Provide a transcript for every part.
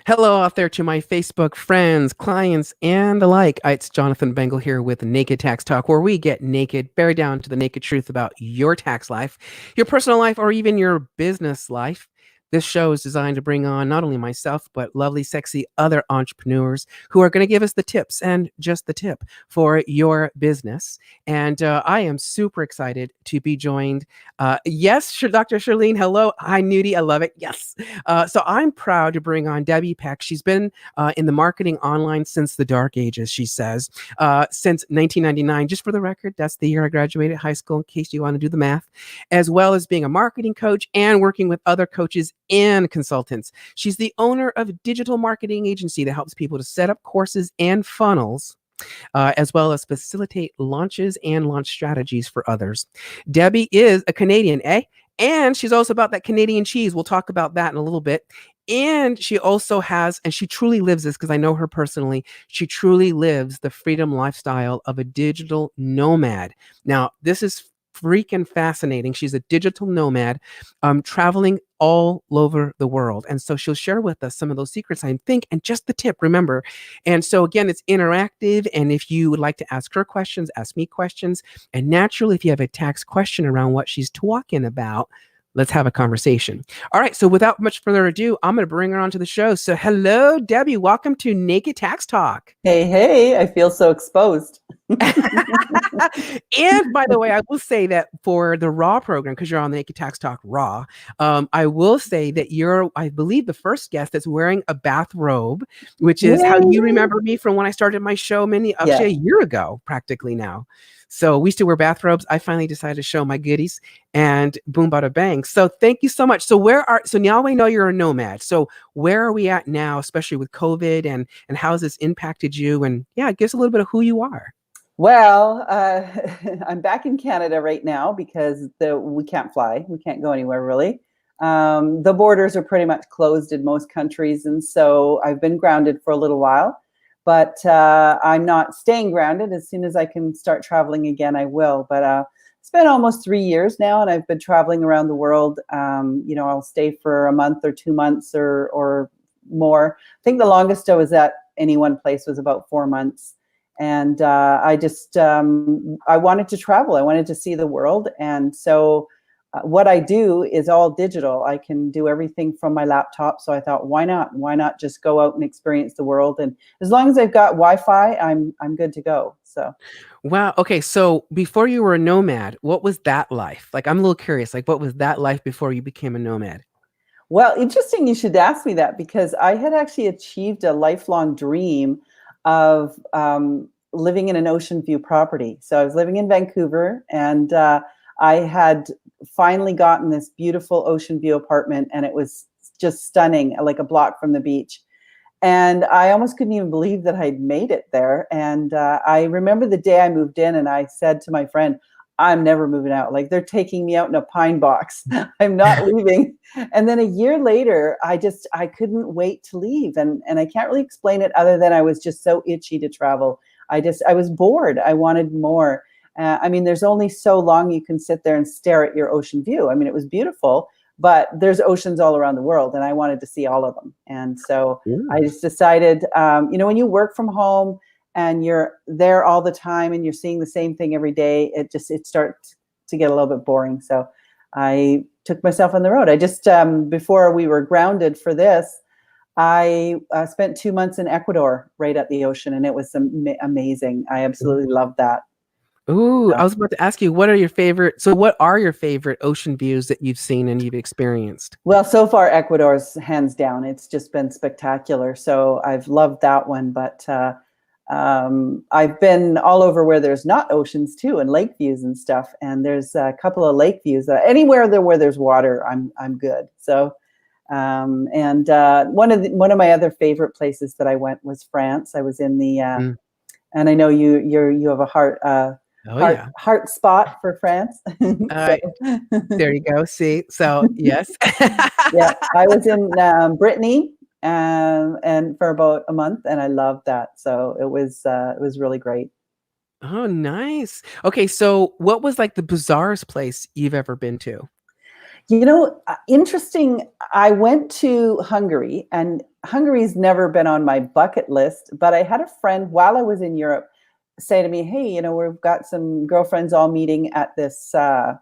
Hello out there to my Facebook friends, clients, and the like. It's Jonathan Bengal here with Naked Tax Talk, where we get naked, bare down to the naked truth about your tax life, your personal life, or even your business life. This show is designed to bring on not only myself, but lovely, sexy other entrepreneurs who are going to give us the tips and just the tip for your business. And I am super excited to be joined. Yes, Dr. Charlene, hello. Hi, Nudie. I love it. Yes. So I'm proud to bring on Debbie Peck. She's been in the marketing online since the dark ages, she says, since 1999. Just for the record, that's the year I graduated high school, in case you want to do the math, as well as being a marketing coach and working with other coaches and consultants. She's the owner of a digital marketing agency that helps people to set up courses and funnels as well as facilitate launches and launch strategies for others. Debbie is a Canadian, eh? And she's also about that Canadian cheese. We'll talk about that in a little bit. And she also has, and she truly lives this because I know her personally, she truly lives the freedom lifestyle of a digital nomad. Now, this is freaking fascinating. She's a digital nomad, traveling all over the world. And so she'll share with us some of those secrets, I think, and just the tip, remember. And so again, it's interactive. And if you would like to ask her questions, ask me questions. And naturally, if you have a tax question around what she's talking about, let's have a conversation. All right. So without much further ado, I'm going to bring her onto the show. So hello, Debbie. Welcome to Naked Tax Talk. Hey, I feel so exposed. And by the way, I will say that for the Raw program, because you're on the Naked Tax Talk Raw, I will say that you're, I believe, the first guest that's wearing a bathrobe, which is how you remember me from when I started my show actually a year ago, practically now. So we used to wear bathrobes. I finally decided to show my goodies and boom, bada bang. So thank you so much. So so now we know you're a nomad. So where are we at now, especially with COVID and how has this impacted you? And yeah, give us a little bit of who you are. Well, I'm back in Canada right now because we can't fly. We can't go anywhere really. The borders are pretty much closed in most countries. And so I've been grounded for a little while. But I'm not staying grounded. As soon as I can start traveling again, I will. But it's been almost 3 years now, and I've been traveling around the world. I'll stay for a month or 2 months or more. I think the longest I was at any one place was about 4 months. And I wanted to travel. I wanted to see the world. And so what I do is all digital. I can do everything from my laptop. So I thought, why not? Why not just go out and experience the world? And as long as I've got Wi-Fi, I'm good to go. So. Wow. Okay. So before you were a nomad, what was that life? Like, I'm a little curious. Like, what was that life before you became a nomad? Well, interesting you should ask me that because I had actually achieved a lifelong dream of living in an ocean view property. So I was living in Vancouver and I had finally gotten this beautiful ocean view apartment and it was just stunning, like a block from the beach. And I almost couldn't even believe that I'd made it there. And I remember the day I moved in and I said to my friend, I'm never moving out. Like they're taking me out in a pine box. I'm not leaving. And then a year later, I couldn't wait to leave. And I can't really explain it other than I was just so itchy to travel. I was bored. I wanted more. There's only so long you can sit there and stare at your ocean view. I mean, it was beautiful, but there's oceans all around the world and I wanted to see all of them. And so I just decided, when you work from home and you're there all the time and you're seeing the same thing every day, it starts to get a little bit boring. So I took myself on the road. I just, before we were grounded for this, I spent 2 months in Ecuador right at the ocean and it was amazing. I absolutely loved that. Ooh, I was about to ask you, what are your favorite ocean views that you've seen and you've experienced? Well, so far, Ecuador's hands down. It's just been spectacular. So I've loved that one. But I've been all over where there's not oceans too, and lake views and stuff. And there's a couple of lake views. Anywhere where there's water, I'm good. So, one of my other favorite places that I went was France. I was in the, and I know you have a heart spot for France. There you go. See, so yes. Yeah, I was in Brittany and for about a month, and I loved that. So it was really great. Oh, nice. Okay, so what was like the bizarrest place you've ever been to? Interesting. I went to Hungary, and Hungary's never been on my bucket list, but I had a friend while I was in Europe say to me, "Hey, we've got some girlfriends all meeting at this, kind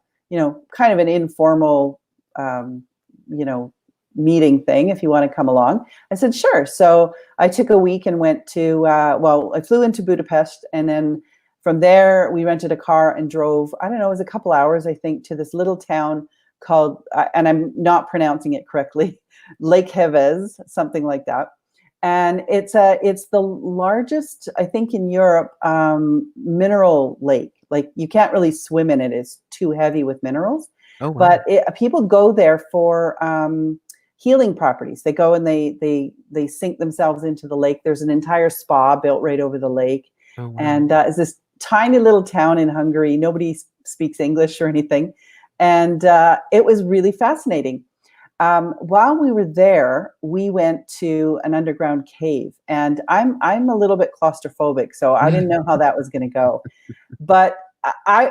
of an informal, um, you know, meeting thing. If you want to come along." I said, "Sure." So I took a week and went to, I flew into Budapest, and then from there we rented a car and drove. I don't know, it was a couple hours, I think, to this little town called, and I'm not pronouncing it correctly, Lake Heves, something like that. And it's the largest, I think, in Europe, mineral lake. Like, you can't really swim in it; it's too heavy with minerals. Oh, wow. But people go there for healing properties. They go and they sink themselves into the lake. There's an entire spa built right over the lake, Oh, wow. and it's this tiny little town in Hungary. Nobody speaks English or anything, and it was really fascinating. While we were there, we went to an underground cave, and I'm a little bit claustrophobic, so I didn't know how that was going to go, but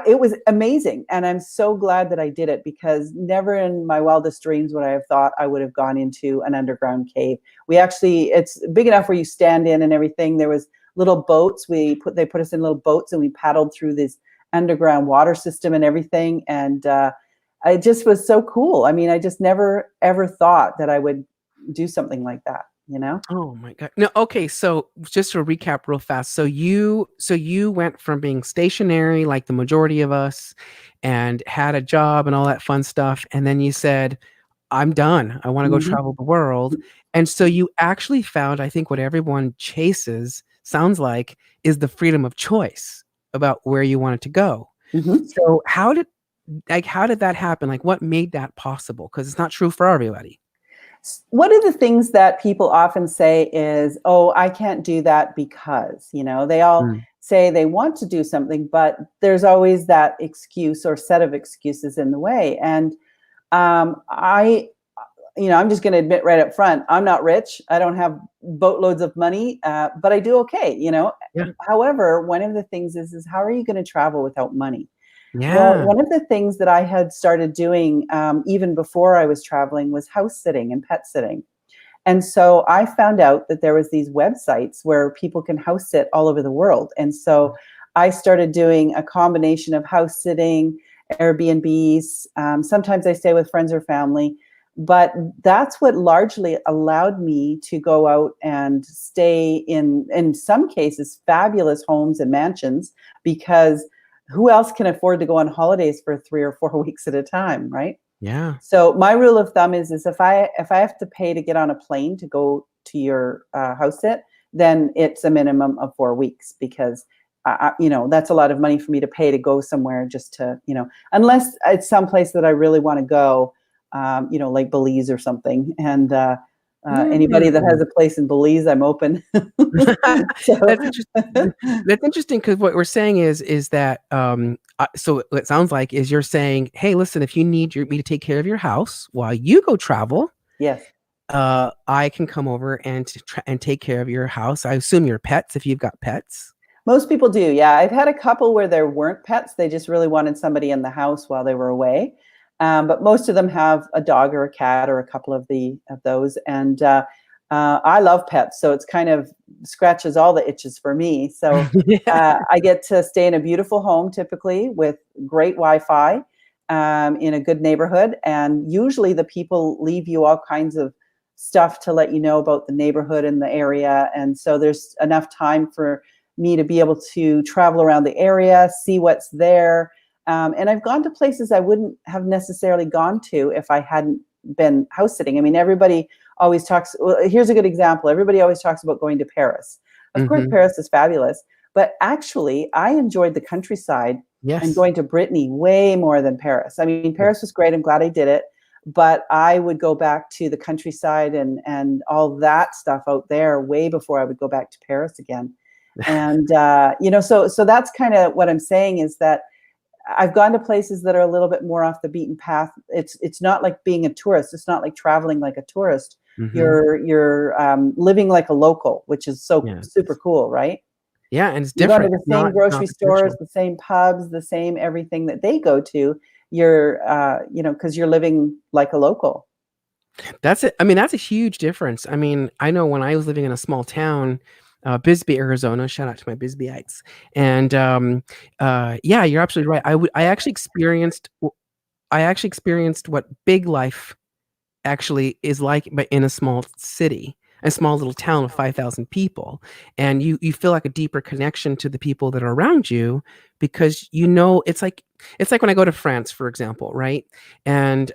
it was amazing, and I'm so glad that I did it, because never in my wildest dreams would I have thought I would have gone into an underground cave. It's big enough where you stand in and everything. There was little boats. They put us in little boats, and we paddled through this underground water system and everything, and it just was so cool. I mean, I just never ever thought that I would do something like that, you know? Oh my God. No, okay, so just to recap real fast. So you went from being stationary like the majority of us and had a job and all that fun stuff, and then you said, "I'm done. I want to go Mhm. travel the world." And so you actually found, I think what everyone chases, sounds like, is the freedom of choice about where you wanted to go. Mhm. So how did that happen? Like, what made that possible? Because it's not true for everybody. One of the things that people often say is, "Oh, I can't do that because," they all Mm. say they want to do something, but there's always that excuse or set of excuses in the way. And I I'm just going to admit right up front, I'm not rich. I don't have boatloads of money, but I do okay. Yeah. However, one of the things is how are you going to travel without money? Well, Yeah. one of the things that I had started doing, even before I was traveling, was house sitting and pet sitting. And so I found out that there was these websites where people can house sit all over the world. And so I started doing a combination of house sitting, Airbnbs. Sometimes I stay with friends or family, but that's what largely allowed me to go out and stay in some cases, fabulous homes and mansions, because who else can afford to go on holidays for 3 or 4 weeks at a time, right? Yeah. So my rule of thumb is if I have to pay to get on a plane to go to your house sit, then it's a minimum of 4 weeks, because that's a lot of money for me to pay to go somewhere just to, unless it's someplace that I really want to go, like Belize or something. And anybody that Mm. has a place in Belize, I'm open. So That's interest that's interesting, because what we're saying is that, so what it sounds like is you're saying, "Hey, listen, if you need me to take care of your house while you go travel, yes. I can come over and take care of your house." I assume your pets, if you've got pets? Most people do, yeah. I've had a couple where there weren't pets. They just really wanted somebody in the house while they were away. But most of them have a dog or a cat or a couple of those. And I love pets, so it's kind of scratches all the itches for me. So Yeah. I get to stay in a beautiful home, typically with great Wi-Fi, in a good neighborhood. And usually the people leave you all kinds of stuff to let you know about the neighborhood and the area. And so there's enough time for me to be able to travel around the area, see what's there. And I've gone to places I wouldn't have necessarily gone to if I hadn't been house sitting. I mean, everybody always talks. Well, here's a good example. Everybody always talks about going to Paris. Of course, Mhm. Paris is fabulous, but actually, I enjoyed the countryside and Yes. going to Brittany way more than Paris. I mean, Yeah. Paris was great. I'm glad I did it, but I would go back to the countryside and all that stuff out there way before I would go back to Paris again. And so that's kind of what I'm saying, is that I've gone to places that are a little bit more off the beaten path. It's not like being a tourist. It's not like traveling like a tourist. Mhm. You're living like a local, which is so Yeah. super cool, right? Yeah, and it's You're going to different. the It's same not grocery the stores, traditional. the same pubs, the same everything that they go to. You're because you're living like a local. That's it. I mean, that's a huge difference. I mean, I know when I was living in a small town, Bisbee, Arizona. Shout out to my Bisbeeites. And yeah, you're absolutely right. I actually experienced what big life actually is like, but in a small city, a small little town of 5,000 people. And you feel like a deeper connection to the people that are around you because it's like when I go to France, for example, right? And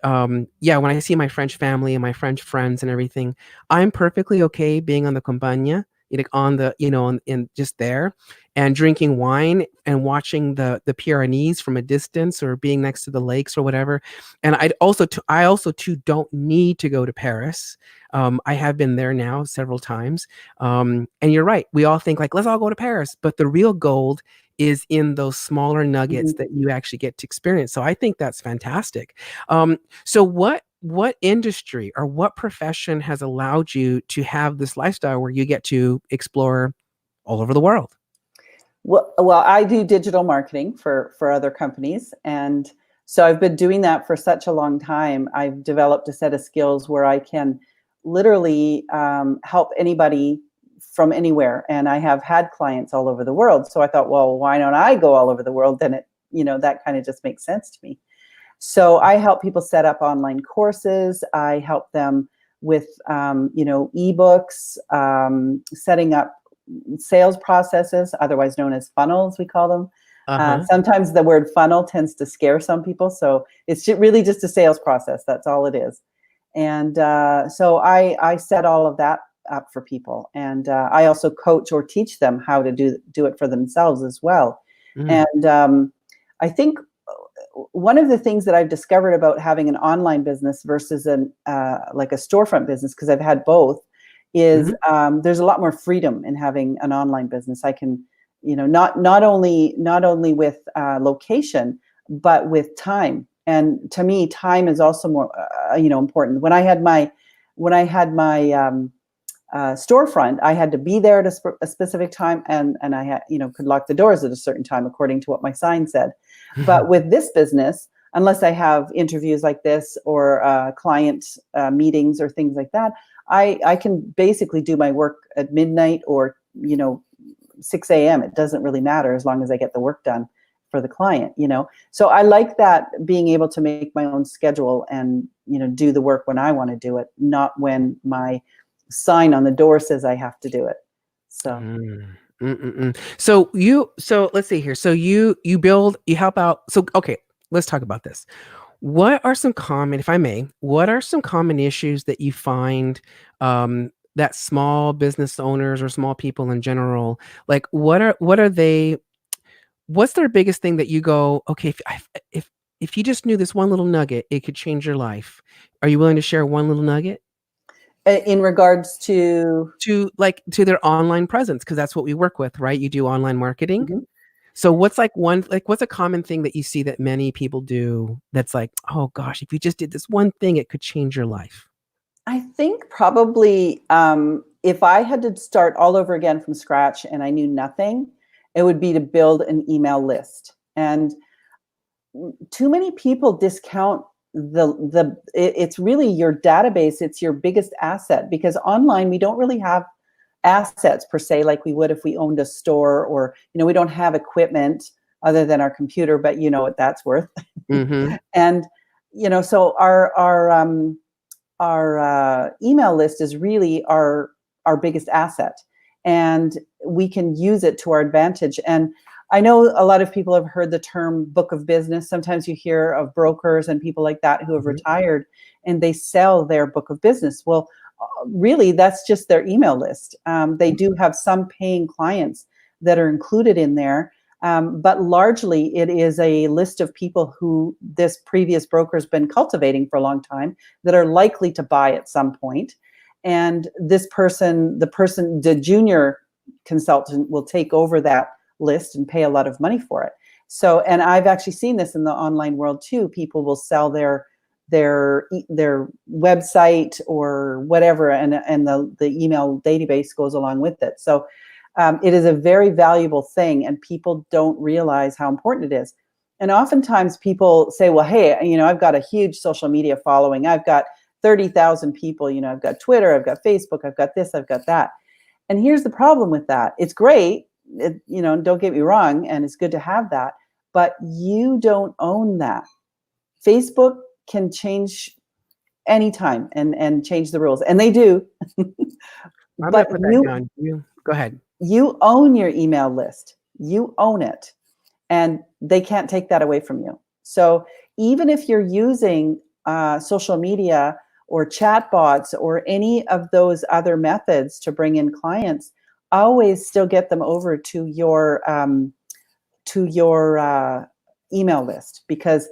yeah, when I see my French family and my French friends and everything, I'm perfectly okay being on the campagna, like on the, in just there and drinking wine and watching the Pyrenees from a distance or being next to the lakes or whatever. And I also too don't need to go to Paris. I have been there now several times. And you're right. We all think like, let's all go to Paris, but the real gold is in those smaller nuggets Mhm. that you actually get to experience. So I think that's fantastic. So what industry or what profession has allowed you to have this lifestyle where you get to explore all over the world? Well, I do digital marketing for other companies, and so I've been doing that for such a long time. I've developed a set of skills where I can literally help anybody from anywhere, and I have had clients all over the world. So I thought, well, why don't I go all over the world? Then that kind of just makes sense to me. So I help people set up online courses. I help them with, ebooks, setting up sales processes, otherwise known as funnels, we call them. Uh-huh. Sometimes the word funnel tends to scare some people. So it's really just a sales process. That's all it is. And so I set all of that up for people. And I also coach or teach them how to do it for themselves as well. Mm. And I think one of the things that I've discovered about having an online business versus an like a storefront business, because I've had both, is Mhm. there's a lot more freedom in having an online business. I can, not only with location, but with time. And to me, time is also more, important. When I had my storefront, I had to be there at a specific time, and I had, could lock the doors at a certain time according to what my sign said. But with this business, unless I have interviews like this or client meetings or things like that, I can basically do my work at midnight or 6 a.m. It doesn't really matter as long as I get the work done for the client. So I like that, being able to make my own schedule and do the work when I want to do it, not when my sign on the door says I have to do it. So Mm. Mm-mm-mm. So let's see here. So you help out. So okay, let's talk about this. What are some common, if I may, what are some common issues that you find that small business owners or small people in general, like what's their biggest thing that you go, okay, if you just knew this one little nugget, it could change your life. Are you willing to share one little nugget? in regards to To their online presence, because that's what we work with, right? You do online marketing. Mhm. So what's a common thing that you see that many people do that's like, oh gosh, if you just did this one thing, it could change your life? I think probably if I had to start all over again from scratch and I knew nothing, it would be to build an email list. And too many people discount it's really your database. It's your biggest asset, because online we don't really have assets per se like we would if we owned a store, or we don't have equipment other than our computer, but you know what that's worth. Mhm. And so our email list is really our biggest asset, and we can use it to our advantage. And I know a lot of people have heard the term book of business. Sometimes you hear of brokers and people like that who have Mhm. retired and they sell their book of business. Well, really, that's just their email list. They do have some paying clients that are included in there, but largely it is a list of people who this previous broker's been cultivating for a long time, that are likely to buy at some point. And the junior consultant will take over that list and pay a lot of money for it. So, and I've actually seen this in the online world too. People will sell their website or whatever, and the email database goes along with it. So it is a very valuable thing, and people don't realize how important it is. And oftentimes people say, well, hey, I've got a huge social media following. I've got 30,000 people, I've got Twitter, I've got Facebook, I've got this, I've got that. And here's the problem with that. It's great, don't get me wrong, and it's good to have that, but you don't own that. Facebook can change anytime and change the rules, and they do. I'm going But to put that down. You go ahead. you own your email list. You own it, and they can't take that away from you. So even if you're using social media or chatbots or any of those other methods to bring in clients, always still get them over to your email list, because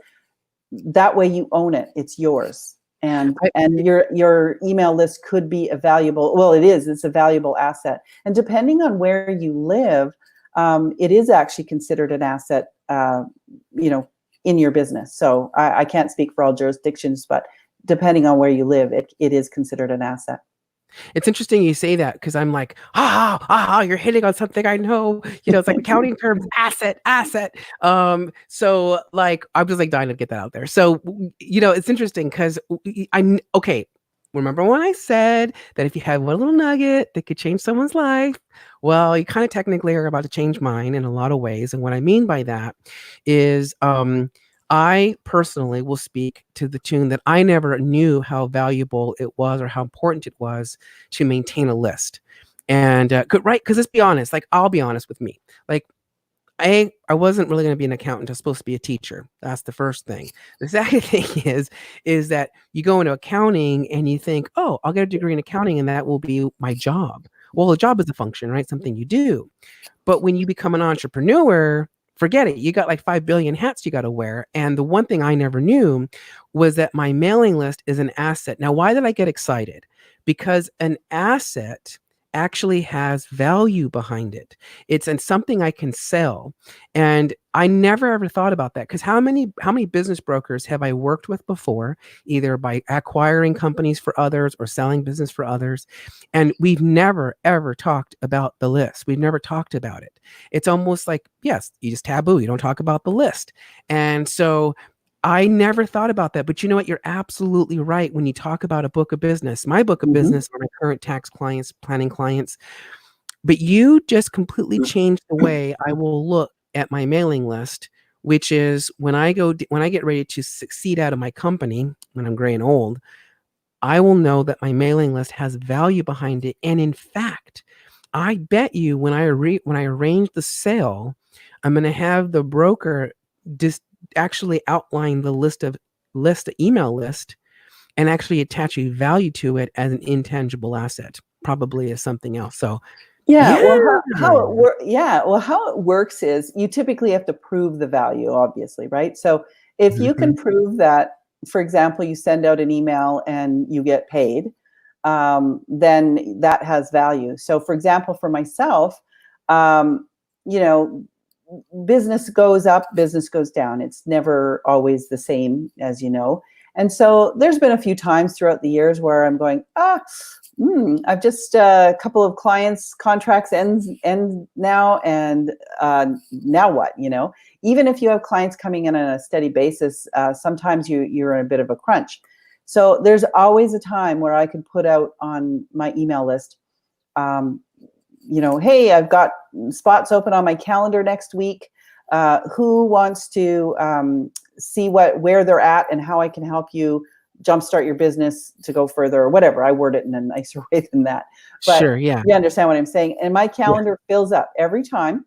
that way you own it. It's yours. And your email list could be a valuable, well, it's a valuable asset. And depending on where you live, it is actually considered an asset, in your business. So I can't speak for all jurisdictions, but depending on where you live, it is considered an asset. It's interesting you say that, because I'm like, you're hitting on something I know. It's like accounting terms, asset. So like, I'm just like dying to get that out there. So, it's interesting because I'm okay. Remember when I said that if you had one little nugget that could change someone's life? Well, you kind of technically are about to change mine in a lot of ways. And what I mean by that is, I personally will speak to the tune that I never knew how valuable it was or how important it was to maintain a list. And right, because let's be honest, like I'll be honest with me, like I wasn't really going to be an accountant. I was supposed to be a teacher. That's the first thing. The second thing is that you go into accounting and you think, oh, I'll get a degree in accounting and that will be my job. Well, a job is a function, right? Something you do. But when you become an entrepreneur, forget it. You got like 5 billion hats you got to wear. And the one thing I never knew was that my mailing list is an asset. Now, why did I get excited? Because an asset actually has value behind it. It's something I can sell. And I never ever thought about that, because how many business brokers have I worked with before, either by acquiring companies for others or selling business for others, and we've never ever talked about the list. We've never talked about it. It's almost like, yes, you just taboo. You don't talk about the list. And so I never thought about that. But you know what? You're absolutely right. When you talk about a book of business, my book of business are my current tax clients, planning clients, but you just completely changed the way I will look at my mailing list, which is when I get ready to succeed out of my company, when I'm gray and old, I will know that my mailing list has value behind it. And in fact, I bet you when I arrange the sale, I'm going to have the broker just actually outline the email list, and actually attach a value to it as an intangible asset, probably as something else. So Yeah, yeah. well, how it works is you typically have to prove the value, obviously, right? So if you can prove that, for example, you send out an email and you get paid, then that has value. So, for example, for myself, you know, business goes up, business goes down. It's never always the same, as you know. And so there's been a few times throughout the years where I'm going, I've just a couple of clients' contracts end now, and now what? Even if you have clients coming in on a steady basis, sometimes you're in a bit of a crunch. So there's always a time where I can put out on my email list, hey, I've got spots open on my calendar next week. Who wants to see where they're at and how I can help you jumpstart your business to go further, or whatever. I word it in a nicer way than that. But sure, yeah. you understand what I'm saying. And my calendar fills up every time,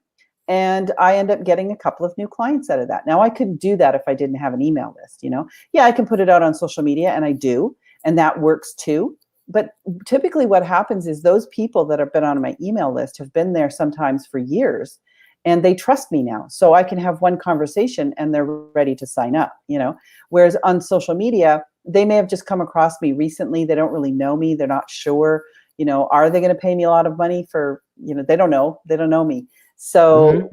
and I end up getting a couple of new clients out of that. Now, I couldn't do that if I didn't have an email list. Yeah, I can put it out on social media, and I do, and that works too. But typically what happens is those people that have been on my email list have been there sometimes for years, and they trust me now. So I can have one conversation and they're ready to sign up, Whereas on social media, they may have just come across me recently. They don't really know me. They're not sure, are they going to pay me a lot of money for, they don't know. They don't know me. So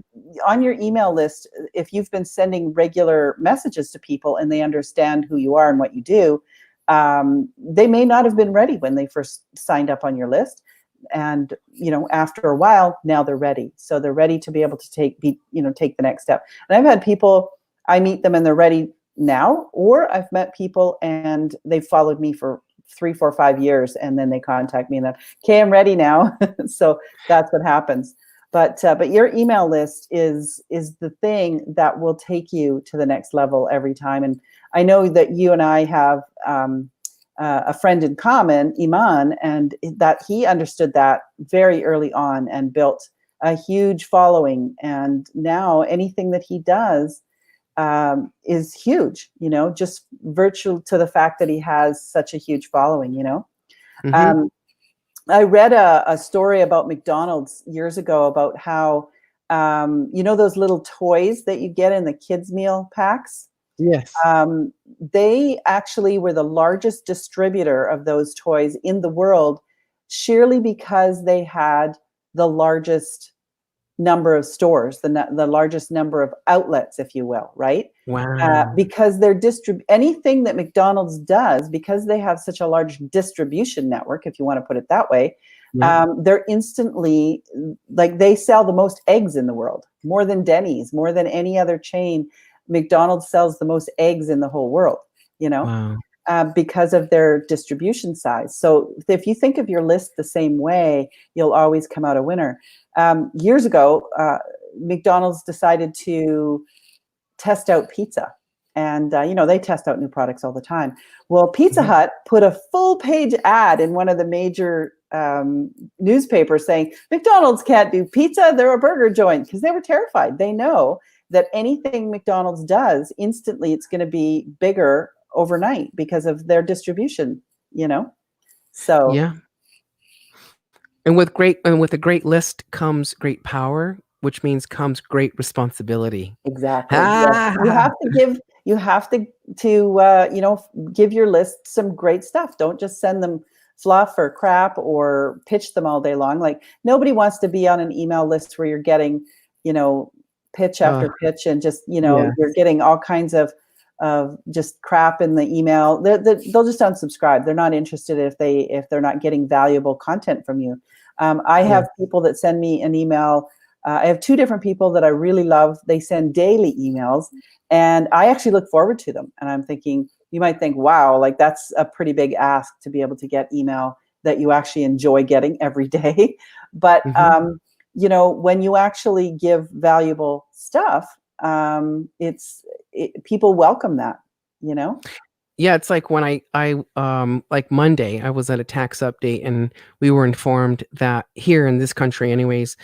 on your email list, if you've been sending regular messages to people and they understand who you are and what you do, they may not have been ready when they first signed up on your list. And, after a while, now they're ready. So they're ready to be able to take the next step. And I've had people, I meet them and they're ready now, or I've met people and they've followed me for 3, 4, 5 years, and then they contact me and then, okay, I'm ready now. So that's what happens. But your email list is the thing that will take you to the next level every time. And I know that you and I have a friend in common, Iman, and that he understood that very early on and built a huge following. And now anything that he does is huge, just virtual to the fact that he has such a huge following, Mm-hmm. Um, I read a story about McDonald's years ago about how, those little toys that you get in the kids' meal packs? Yes. They actually were the largest distributor of those toys in the world, sheerly because they had the largest number of stores, the largest number of outlets, if you will, right? Wow. Because they're anything that McDonald's does, because they have such a large distribution network, if you want to put it that way, Yeah. they're instantly, like, they sell the most eggs in the world, more than Denny's, more than any other chain. McDonald's sells the most eggs in the whole world, Wow. because of their distribution size. So if you think of your list the same way, you'll always come out a winner. Years ago, McDonald's decided to test out pizza. And, they test out new products all the time. Well, Pizza Mm-hmm. Hut put a full page ad in one of the major newspapers saying, McDonald's can't do pizza, they're a burger joint, because they were terrified. They know that anything McDonald's does, instantly it's going to be bigger overnight because of their distribution, So Yeah. And with a great list comes great power, which means comes great responsibility. exactly. Yes. You Ah, have to give, give your list some great stuff. Don't just send them fluff or crap or pitch them all day long. Like, nobody wants to be on an email list where you're getting, pitch uh, after pitch and just, yeah. you're getting all kinds of just crap in the email. They'll just unsubscribe. They're not interested if they're not getting valuable content from you. I Yeah. have people that send me an email. I have 2 different people that I really love. They send daily emails, and I actually look forward to them. And I'm thinking, you might think, wow, like, that's a pretty big ask to be able to get email that you actually enjoy getting every day. But, Mm-hmm. when you actually give valuable stuff, people welcome that, you know? Yeah, it's like when I like Monday, I was at a tax update and we were informed that here in this country anyways,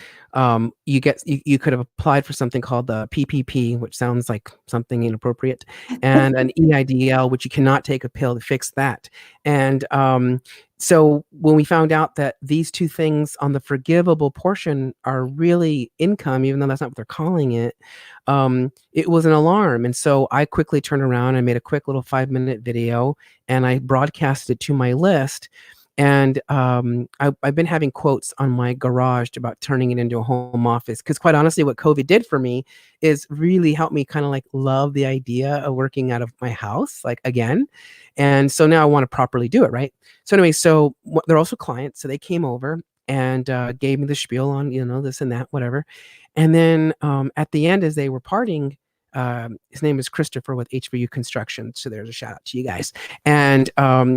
you could have applied for something called the PPP, which sounds like something inappropriate, and an EIDL, which you cannot take a pill to fix that. And so when we found out that these two things on the forgivable portion are really income, even though that's not what they're calling it, it was an alarm. And so I quickly turned around and made a quick little 5-minute video and I broadcasted it to my list. And I've been having quotes on my garage about turning it into a home office. Because quite honestly, what COVID did for me is really help me kind of like love the idea of working out of my house, like again. And so now I want to properly do it, right? So anyway, they're also clients. So they came over and gave me the spiel on, this and that, whatever. And then at the end, as they were parting, his name is Christopher with HVU Construction. So there's a shout out to you guys. And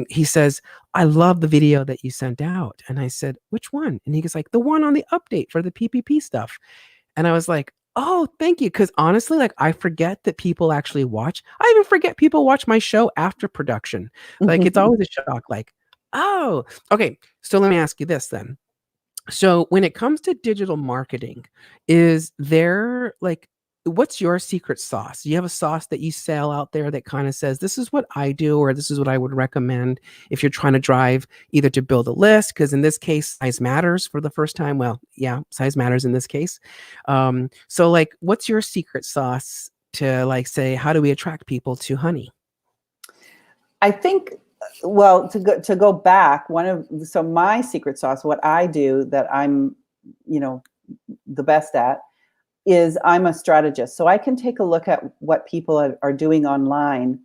he says, I love the video that you sent out. And I said, which one? And he goes like, the one on the update for the PPP stuff. And I was like, oh, thank you. Because honestly, like I forget that people actually watch. I even forget people watch my show after production. Like it's always a shock. Like, oh, okay. So let me ask you this then. So when it comes to digital marketing, is there like what's your secret sauce? Do you have a sauce that you sell out there that kind of says this is what I do or this is what I would recommend if you're trying to drive either to build a list, because in this case size matters for the first time. Well, yeah, size matters in this case. So like what's your secret sauce to like say how do we attract people to honey? I think, well, to go back, so my secret sauce, what I do that I'm, the best at, is I'm a strategist. So I can take a look at what people are doing online,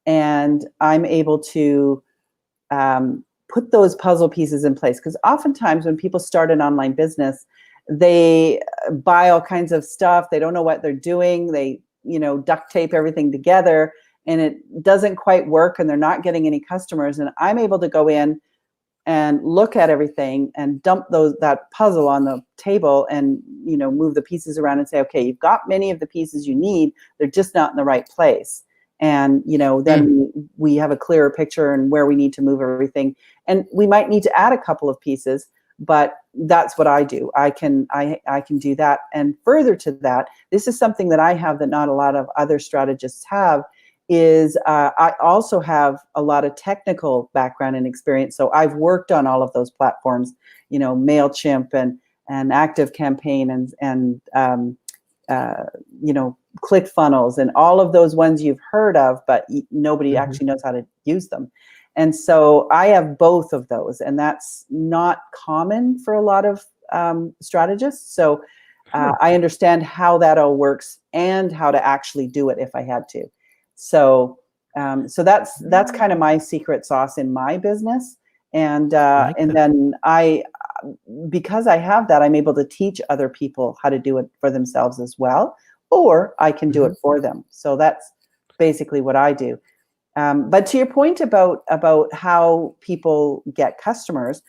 and I'm able to put those puzzle pieces in place. Because oftentimes when people start an online business, they buy all kinds of stuff. They don't know what they're doing. They, duct tape everything together. and it doesn't quite work and they're not getting any customers, and I'm able to go in and look at everything and dump that puzzle on the table and, move the pieces around and say, okay, you've got many of the pieces you need, they're just not in the right place. And, then we have a clearer picture and where we need to move everything. And we might need to add a couple of pieces, but that's what I do. I can do that. And further to that, this is something that I have that not a lot of other strategists have, is I also have a lot of technical background and experience. So I've worked on all of those platforms, MailChimp and ActiveCampaign and ClickFunnels and all of those ones you've heard of, but nobody actually knows how to use them. And so I have both of those, and that's not common for a lot of strategists. So I understand how that all works and how to actually do it if I had to. So that's kind of my secret sauce in my business. And then because I have that, I'm able to teach other people how to do it for themselves as well, or I can do it for them. So that's basically what I do. But to your point about how people get customers,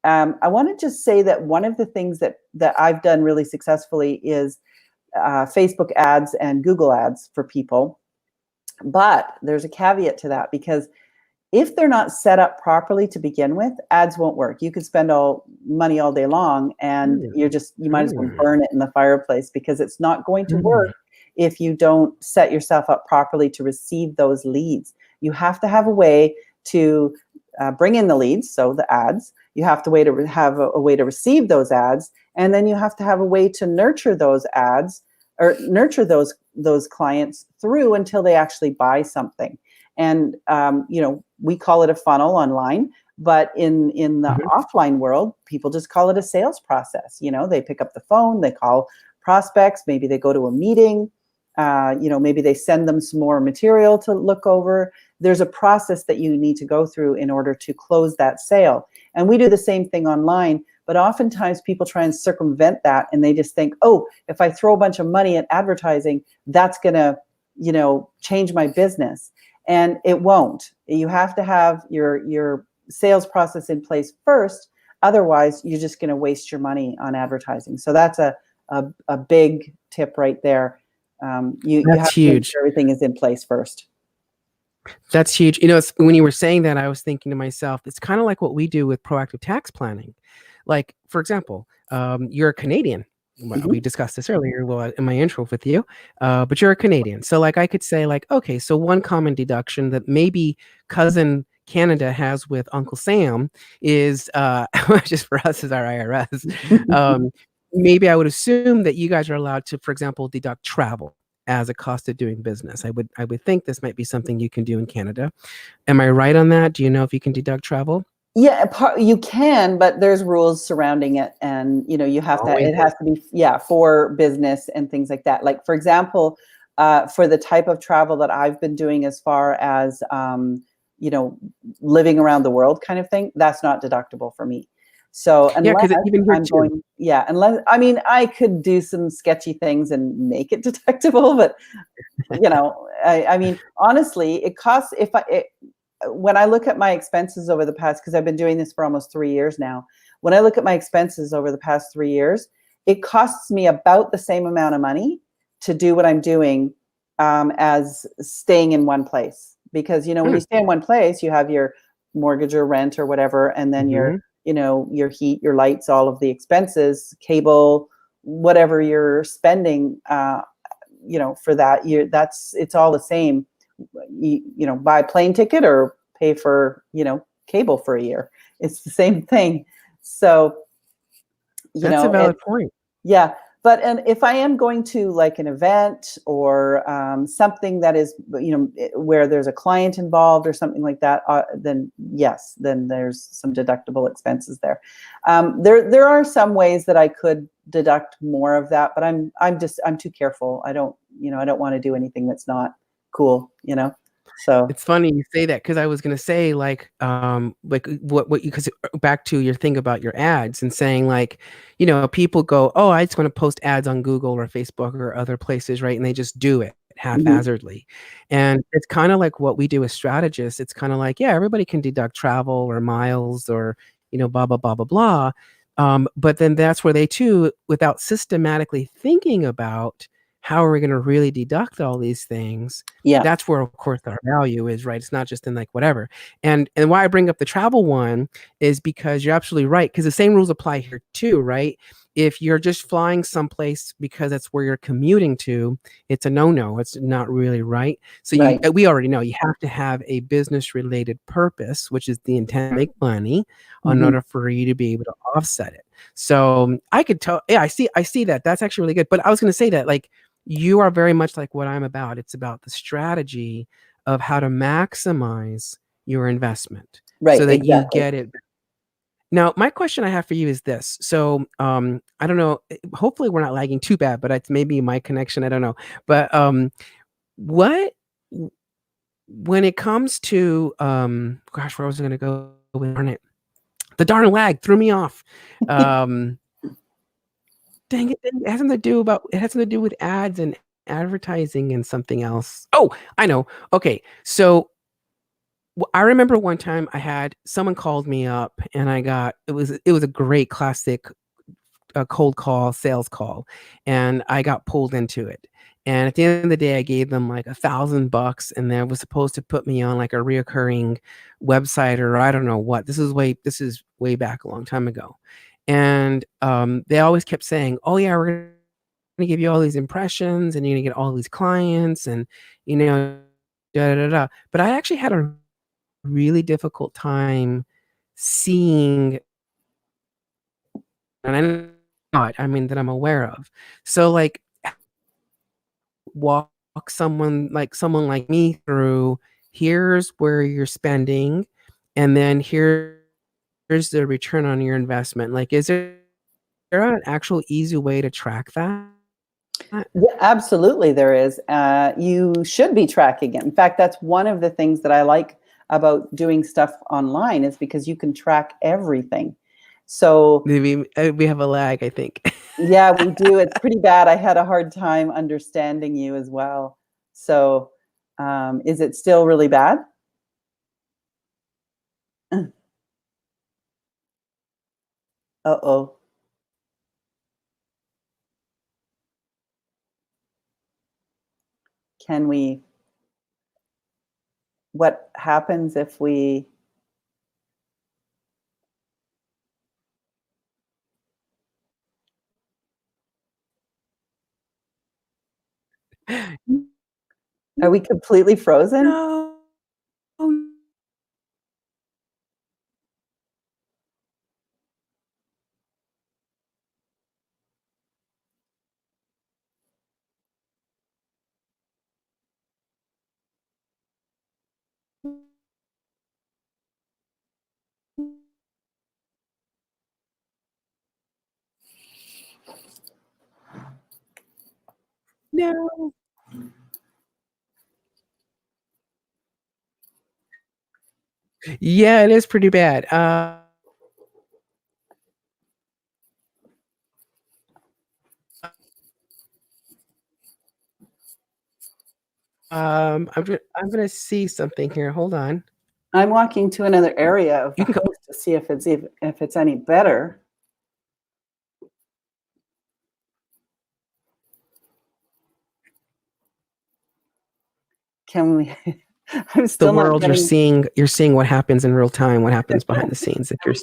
I want to just say that one of the things that I've done really successfully is Facebook ads and Google ads for people. But there's a caveat to that, because if they're not set up properly to begin with, ads won't work. You could spend all money all day long, and you might as well burn it in the fireplace, because it's not going to work if you don't set yourself up properly to receive those leads. You have to have a way to bring in the leads, so the ads. You have to have a way to receive those ads, and then you have to have a way to nurture those ads, or nurture those clients through until they actually buy something. And we call it a funnel online, but in the offline world, people just call it a sales process. They pick up the phone, they call prospects, maybe they go to a meeting, maybe they send them some more material to look over. There's a process that you need to go through in order to close that sale. And we do the same thing online, but oftentimes people try and circumvent that, and they just think, oh, if I throw a bunch of money at advertising, that's gonna, change my business. And it won't. You have to have your sales process in place first. Otherwise, you're just going to waste your money on advertising. So that's a big tip right there. You have to make sure everything is in place first. That's huge. When you were saying that, I was thinking to myself, it's kind of like what we do with proactive tax planning. Like, for example, you're a Canadian. We discussed this earlier in my intro with you, but you're a Canadian. So like I could say like, okay, so one common deduction that maybe cousin Canada has with Uncle Sam is, just for us as our IRS, maybe I would assume that you guys are allowed to, for example, deduct travel as a cost of doing business. I would think this might be something you can do in Canada. Am I right on that? Do you know if you can deduct travel? Yeah, you can, but there's rules surrounding it, and you have to. It has to be for business and things like that. Like, for example, for the type of travel that I've been doing, as far as living around the world kind of thing, that's not deductible for me. So unless I could do some sketchy things and make it deductible, but honestly, it costs when I look at my expenses over the past, because I've been doing this for almost 3 years now, when I look at my expenses over the past 3 years, it costs me about the same amount of money to do what I'm doing as staying in one place. Because, when you stay in one place, you have your mortgage or rent or whatever, and then your heat, your lights, all of the expenses, cable, whatever you're spending, for that, it's all the same. Buy a plane ticket or pay for, cable for a year. It's the same thing. So, that's a valid point. Yeah. But if I am going to like an event or something that is, where there's a client involved or something like that, then yes, then there's some deductible expenses there. There are some ways that I could deduct more of that, but I'm too careful. I don't want to do anything that's not cool, So it's funny you say that, because I was gonna say like what you, because back to your thing about your ads and saying like, people go, oh, I just want to post ads on Google or Facebook or other places, right? And they just do it. Mhm. haphazardly. And it's kind of like what we do as strategists. It's kind of like, yeah, everybody can deduct travel or miles or, blah, blah, blah, blah, blah. But then that's where they too, without systematically thinking about how are we going to really deduct all these things, Yeah. that's where, of course, our value is, right? It's not just in like whatever. And why I bring up the travel one is because you're absolutely right. Because the same rules apply here too, right? If you're just flying someplace because that's where you're commuting to, it's a no-no. It's not really right. So Right. we already know you have to have a business-related purpose, which is the intent to make money, in Mhm. order for you to be able to offset it. So I could tell, yeah, I see that. That's actually really good. But I was going to say that like you are very much like what I'm about. It's about the strategy of how to maximize your investment Right, so that you exactly. get it. Now, my question I have for you is this. So, I don't know. Hopefully, we're not lagging too bad, but it's maybe my connection. I don't know. But what when it comes to gosh, where was I going to go with darn it? The darn lag threw me off. Um, dang it! It has something to do with ads and advertising and something else. Oh, I know. Okay, so I remember one time I had someone called me up and it was a great classic cold call, sales call, and I got pulled into it. And at the end of the day, I gave them like $1,000, and they was supposed to put me on like a reoccurring website or I don't know what. This is way back a long time ago, and they always kept saying, "Oh yeah, we're gonna give you all these impressions, and you're gonna get all these clients, and you know, da da da." da." But I actually had a really difficult time seeing, and I'm not, I mean, that I'm aware of. So, like, walk someone like me through, here's where you're spending, and then here's the return on your investment. Like, is there an actual easy way to track that? Yeah, absolutely, there is. You should be tracking it. In fact, that's one of the things that I like about doing stuff online is because you can track everything. So, We have a lag, I think. yeah, we do. It's pretty bad. I had a hard time understanding you as well. So, is it still really bad? Uh-oh. Can we What happens if we are we completely frozen? No. No. Yeah, it is pretty bad. I'm gonna see something here. Hold on. I'm walking to another area of the You can go. house to see if it's any better. Can we I'm The still not world getting you're seeing what happens in real time, what happens behind the scenes if you're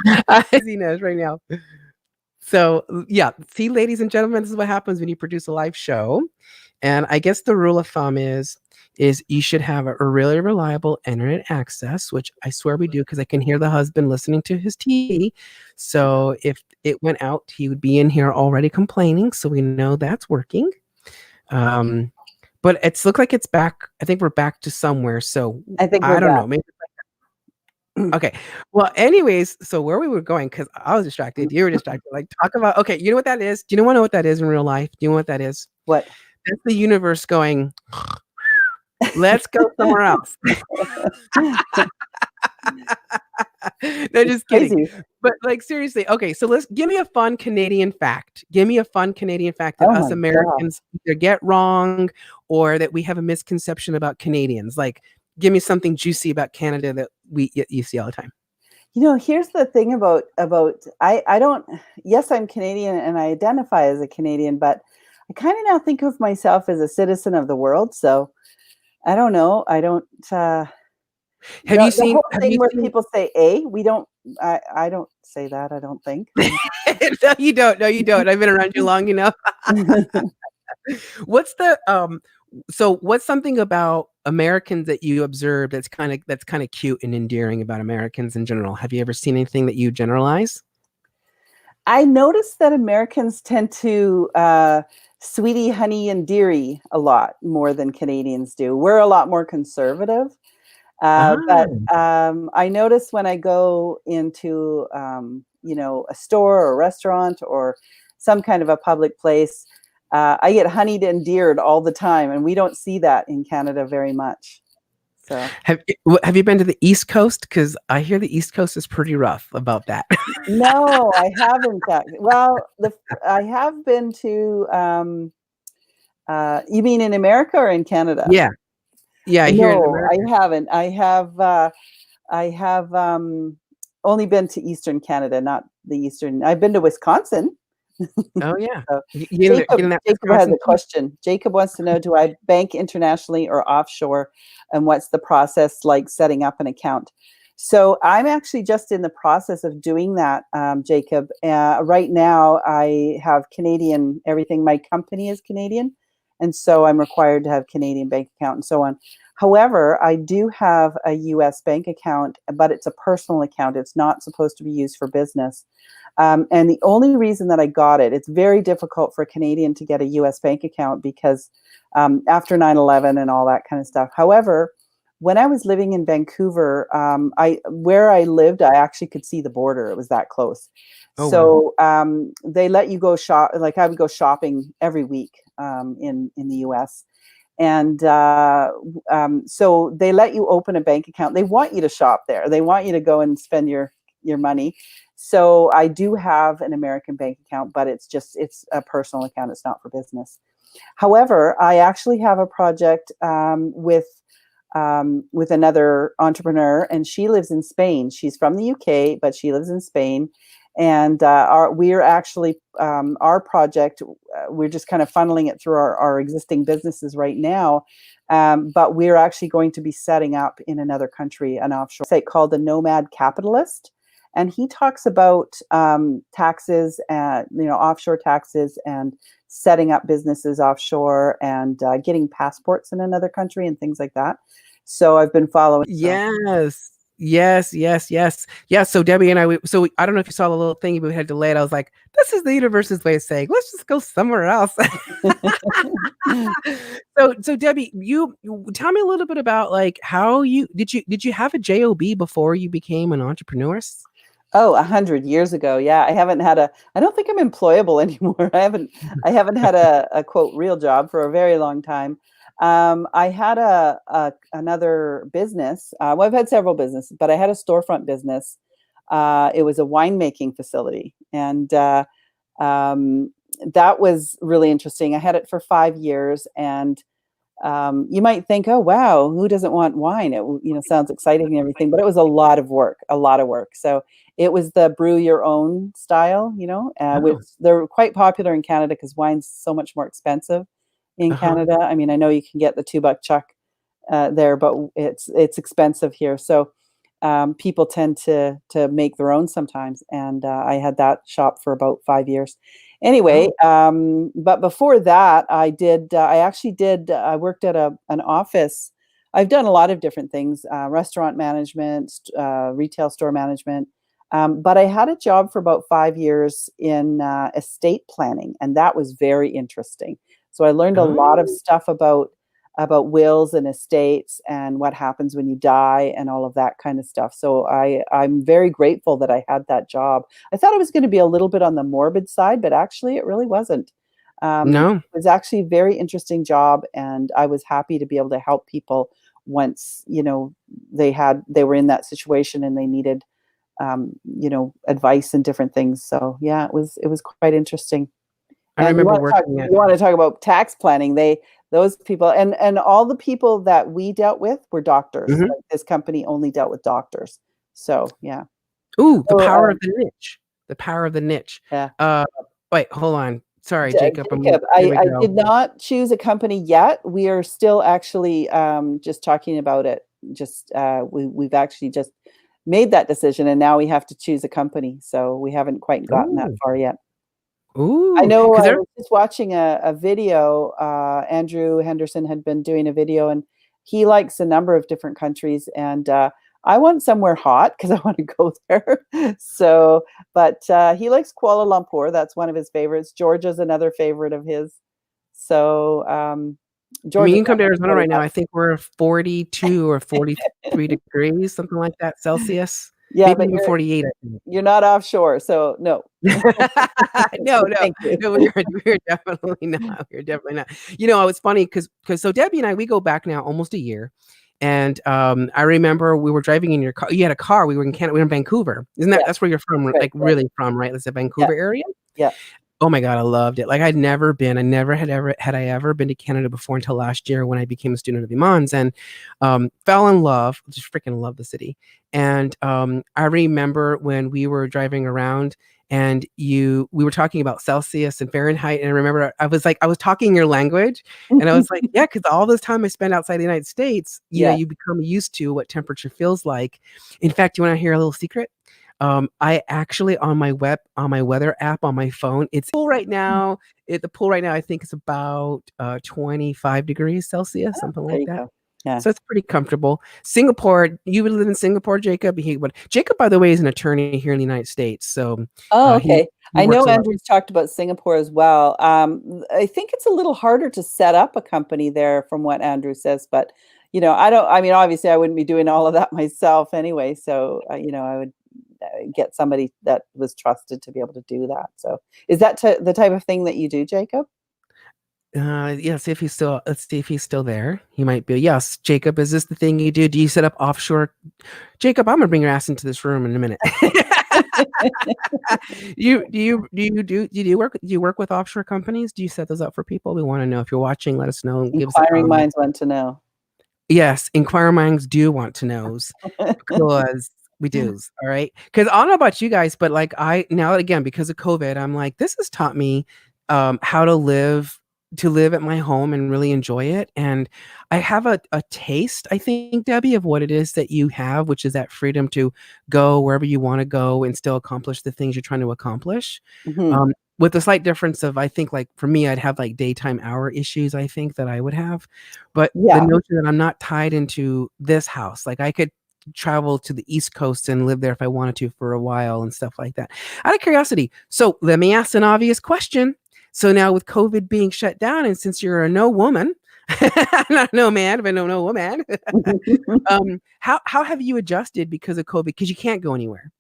Xenos right now. So yeah, see, ladies and gentlemen, this is what happens when you produce a live show. And I guess the rule of thumb is you should have a really reliable internet access, which I swear we do because I can hear the husband listening to his TV. So if it went out, he would be in here already complaining. So we know that's working. Um, but it's looked like it's back. I think we're back to somewhere. So I think we're I don't back. know. Maybe okay. Well, anyways, so where we were going, because I was distracted, you were distracted. Like, talk about, okay, you know what that is? Do you know what that is in real life? Do you know what that is? What? That's the universe going, let's go somewhere else. No, It's just kidding. crazy. But like seriously, okay, so let's give me a fun Canadian fact. Give me a fun Canadian fact that Oh us my God. Americans either get wrong or that we have a misconception about Canadians. Like, give me something juicy about Canada that you see all the time. Here's the thing about I don't yes, I'm Canadian and I identify as a Canadian, but I kind of now think of myself as a citizen of the world. So I don't know. I don't the whole Have thing you where seen people say a, we don't I don't say that, I don't think. No, you don't. No, you don't. I've been around you long enough. What's the so what's something about Americans that you observe that's kind of cute and endearing about Americans in general? Have you ever seen anything that you generalize? I noticed that Americans tend to sweetie, honey, and dearie a lot more than Canadians do. We're a lot more conservative. But Ah, I notice when I go into, a store or a restaurant or some kind of a public place, I get honeyed and deared all the time, and we don't see that in Canada very much. So have you been to the East Coast? Because I hear the East Coast is pretty rough about that. no, I haven't. Well, I have been to. You mean in America or in Canada? Yeah, yeah, I hear it in No, I America. haven't. I have only been to Eastern Canada, not the Eastern. I've been to Wisconsin. Oh yeah, So getting that Jacob has Wisconsin a tea. question. Jacob wants to know, do I bank internationally or offshore? And what's the process like setting up an account? So I'm actually just in the process of doing that, Jacob. Right now, I have Canadian everything. My company is Canadian, and so I'm required to have Canadian bank account and so on. However, I do have a U.S. bank account, but it's a personal account. It's not supposed to be used for business. And the only reason that I got it, it's very difficult for a Canadian to get a US bank account because after 9/11 and all that kind of stuff. However, when I was living in Vancouver, where I lived, I actually could see the border. It was that close. Oh wow. So they let you go shop. Like I would go shopping every week in the US. And so they let you open a bank account. They want you to shop there. They want you to go and spend your money. So I do have an American bank account, but it's a personal account. It's not for business. However, I actually have a project with another entrepreneur, and she lives in Spain. She's from the UK, but she lives in Spain. And we're actually our project. We're just kind of funneling it through our existing businesses right now. But we're actually going to be setting up in another country an offshore site called the Nomad Capitalist, and he talks about taxes and offshore taxes and setting up businesses offshore and getting passports in another country and things like that. So I've been following. So Yes. Yes, yes, yes. Yeah, so Debbie and I don't know if you saw the little thing, but we had delayed. I was like, this is the universe's way of saying, let's just go somewhere else. So Debbie, you tell me a little bit about like how did you have a job before you became an entrepreneur? Oh, 100 years ago. Yeah, I don't think I'm employable anymore. I haven't had a quote real job for a very long time. I had another business. Well, I've had several businesses, but I had a storefront business. It was a winemaking facility, and that was really interesting. I had it for 5 years, and you might think, "Oh, wow, who doesn't want wine?" It sounds exciting and everything, but it was a lot of work. So it was the brew your own style, which Oh, they're quite popular in Canada because wine's so much more expensive in uh-huh. Canada. I mean, I know you can get the $2 chuck there, but it's expensive here. So people tend to make their own sometimes, and I had that shop for about 5 years. Anyway, Oh, but before that, I did. I actually did. I worked at an office. I've done a lot of different things: restaurant management, retail store management. But I had a job for about 5 years in estate planning, and that was very interesting. So I learned a lot of oh, stuff about wills and estates and what happens when you die and all of that kind of stuff. So I'm very grateful that I had that job. I thought it was going to be a little bit on the morbid side, but actually it really wasn't. no, It was actually a very interesting job, and I was happy to be able to help people once they were in that situation and they needed advice and different things. So yeah, it was quite interesting. I And you remember want to talk working at. you want to talk about tax planning. Those people, and all the people that we dealt with were doctors. Mhm. Like, this company only dealt with doctors. So yeah. Ooh, the So power of the niche. The power of the niche. yeah. Uh, wait, hold on. Sorry, Jacob. Jacob, There we I go. did not choose a company yet. We are still actually just talking about it. Just we've actually just made that decision, and now we have to choose a company. So we haven't quite gotten that Ooh, far yet. I ooh, know because I they're was just watching a video. Andrew Henderson had been doing a video, and he likes a number of different countries. And I want somewhere hot because I want to go there. So, but he likes Kuala Lumpur. That's one of his favorites. Georgia's another favorite of his. So, I mean, Georgia's you can come to not Arizona really right now. hot. I think we're 42 or 43 degrees, something like that, Celsius. Yeah, Maybe but even 48, I think. you're not offshore, so no. No, So no, thank you. no, we're definitely not. We're definitely not. It's funny because so Debbie and I, we go back now almost a year. And I remember we were driving in your car. You had a car. We were in Canada. We were in Vancouver. Isn't Yeah, that's where you're from? right, Like right. really from, right? That's the Yeah, Vancouver area. yeah. Oh my God, I loved it. Like I'd never been, I never had I ever been to Canada before until last year when I became a student of the Mons and fell in love, just freaking love the city. And I remember when we were driving around and we were talking about Celsius and Fahrenheit. And I remember I was talking your language and I was like, yeah, because all this time I spent outside the United States, Yeah. you become used to what temperature feels like. In fact, you want to hear a little secret? I actually on my weather app on my phone, it's pool right now. The pool right now, I think is about 25 degrees Celsius, something There like you that. go. Yeah. So it's pretty comfortable. Singapore, you would live in Singapore, Jacob. Jacob, by the way, is an attorney here in the United States. So Oh, he okay. he I works know a lot. Andrew's talked about Singapore as well. I think it's a little harder to set up a company there from what Andrew says, but I mean, obviously I wouldn't be doing all of that myself anyway. So, I would get somebody that was trusted to be able to do that. So is that the type of thing that you do, Jacob? Yeah, see if he's still. Let's see if he's still there. He might be. Yes, Jacob. Is this the thing you do? Do you set up offshore? Jacob, I'm gonna bring your ass into this room in a minute. Do you work with offshore companies? Do you set those up for people? We want to know. If you're watching, let us know and give us a Inquiring comment. minds want to know. Yes, inquiring minds do want to knows because we do. All right. Because I don't know about you guys, but like now again because of COVID, I'm like this has taught me how to live at my home and really enjoy it. And I have a taste, I think, Debbie, of what it is that you have, which is that freedom to go wherever you want to go and still accomplish the things you're trying to accomplish. Mhm. With the slight difference of, I think, like for me, I'd have like daytime hour issues, I think that I would have. But the Yeah. notion that I'm not tied into this house, like I could travel to the East Coast and live there if I wanted to for a while and stuff like that. Out of curiosity, so let me ask an obvious question. So now with COVID being shut down, and since you're a no woman, not no man, but no woman, how have you adjusted because of COVID? Because you can't go anywhere.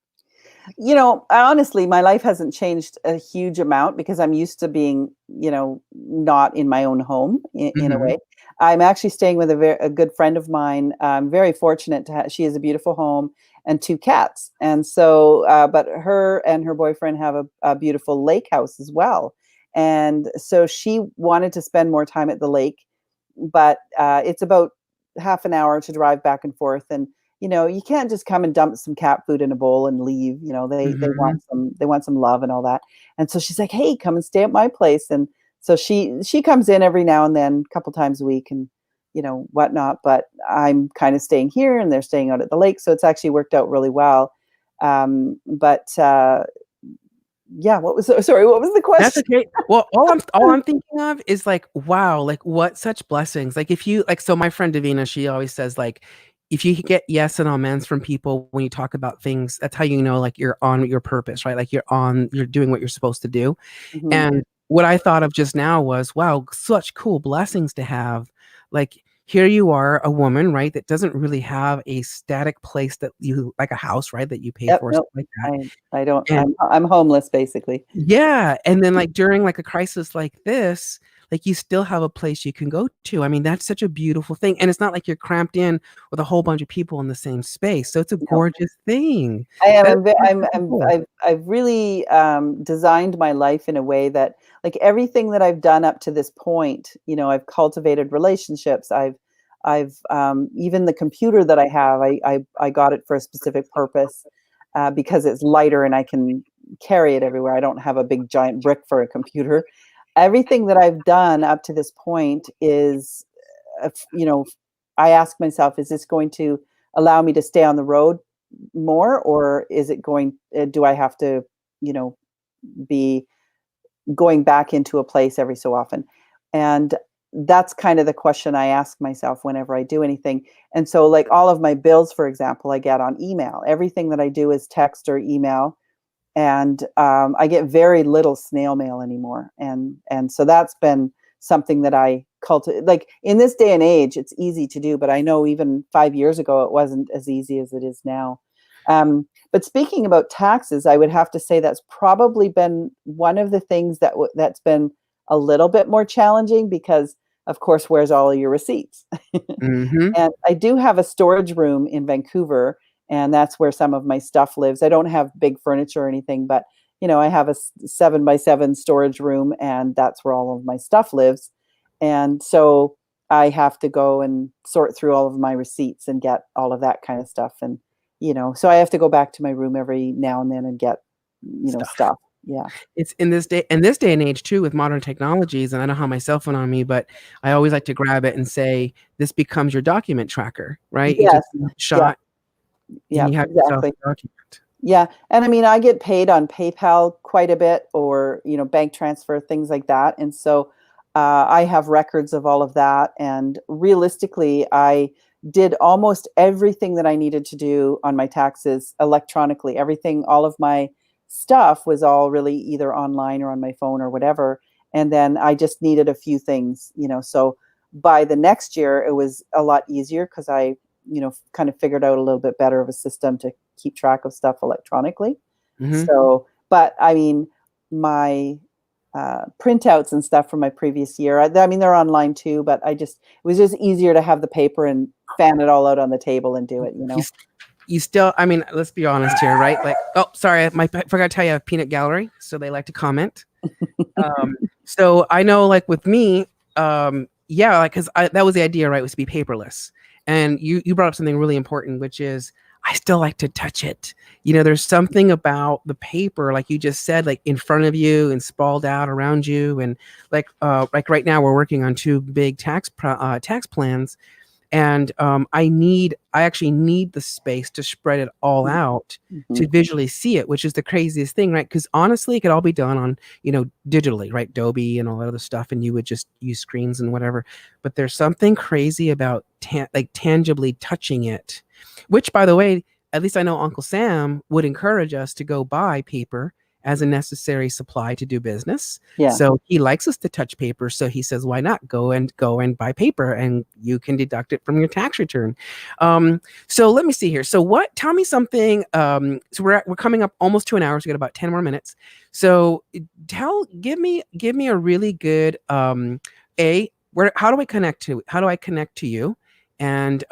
Honestly, my life hasn't changed a huge amount because I'm used to being, not in my own home in a Mhm. way. I'm actually staying with a good friend of mine. I'm very fortunate to have, she has a beautiful home and two cats. And so, but her and her boyfriend have a beautiful lake house as well. And so she wanted to spend more time at the lake, but it's about half an hour to drive back and forth. And you can't just come and dump some cat food in a bowl and leave. They Mhm. want some love and all that. And so she's like, "Hey, come and stay at my place." And so she comes in every now and then, a couple times a week, and whatnot. But I'm kind of staying here, and they're staying out at the lake, so it's actually worked out really well. But yeah, sorry? What was the That's question? okay. Well, all I'm thinking of is like, wow, like what such blessings. Like if you like, so my friend Davina, she always says like, if you get yes and amens from people when you talk about things, that's how you know like you're on your purpose, right? Like you're doing what you're supposed to do. Mhm. And what I thought of just now was, wow, such cool blessings to have. Like here you are, a woman, right, that doesn't really have a static place that you like a house, right, that you pay Yep. for, stuff Nope. like that. I don't. And I'm homeless basically. yeah, and then, like, during, like, a crisis like this, like you still have a place you can go to. I mean, that's such a beautiful thing. And it's not like you're cramped in with a whole bunch of people in the same space. So it's a You know, gorgeous thing. I am. That's I'm cool. I've really designed my life in a way that, like, everything that I've done up to this point, I've cultivated relationships. I've even the computer that I have, I got it for a specific purpose, because it's lighter and I can carry it everywhere. I don't have a big giant brick for a computer. Everything that I've done up to this point is, you know, I ask myself, is this going to allow me to stay on the road more, or is it going, do I have to, you know, be going back into a place every so often? And that's kind of the question I ask myself whenever I do anything. And so, like, all of my bills, for example, I get on email. Everything that I do is text or email, and I get very little snail mail anymore. And so that's been something that I cultivate. Like, in this day and age, it's easy to do, but I know even 5 years ago it wasn't as easy as it is now. But speaking about taxes, I would have to say that's probably been one of the things that's been a little bit more challenging, because, of course, where's all of your receipts? Hmm. And I do have a storage room in Vancouver, and that's where some of my stuff lives. I don't have big furniture or anything, but I have a 7 by 7 storage room, and that's where all of my stuff lives. And so I have to go and sort through all of my receipts and get all of that kind of stuff. And so I have to go back to my room every now and then and get Stuff. stuff. Yeah. It's in this day and age too, with modern technologies, and I don't have my cell phone on me, but I always like to grab it and say, this becomes your document tracker, right? You Yes. just snap a Yeah. shot and Yeah. you have yourself Exactly. a document. Yeah, and I mean, I get paid on PayPal quite a bit, or bank transfer, things like that, and so I have records of all of that. And realistically, I did almost everything that I needed to do on my taxes electronically. Everything, all of my stuff was all really either online or on my phone or whatever. And then I just needed a few things. So by the next year, it was a lot easier, because I kind of figured out a little bit better of a system to keep track of stuff electronically. Hmm. So, but I mean, my printouts and stuff from my previous year, I mean, they're online too, but it was just easier to have the paper and fan it all out on the table and do it, you You know? you still, I mean, let's be honest here, right? Like, oh, sorry, I forgot to tell you, I have Peanut Gallery, so they like to comment. Um, so I know, like with me, yeah, like because that was the idea, right? Was to be paperless. And you brought up something really important, which is I still like to touch it. There's something about the paper, like you just said, like in front of you and sprawled out around you, and like right now we're working on two big tax plans, and I actually need the space to spread it all out Mhm. to visually see it, which is the craziest thing, right? Because honestly, it could all be done on digitally, right? Adobe and all that other stuff, and you would just use screens and whatever. But there's something crazy about like tangibly touching it, which, by the way, at least I know Uncle Sam would encourage us to go buy paper as a necessary supply to do business. Yeah. So he likes us to touch paper. So he says, why not go and buy paper, and you can deduct it from your tax return. So let me see here. So tell me something. So we're coming up almost to an hour. So we got about 10 more minutes. So give me a really good, how do I connect to you? And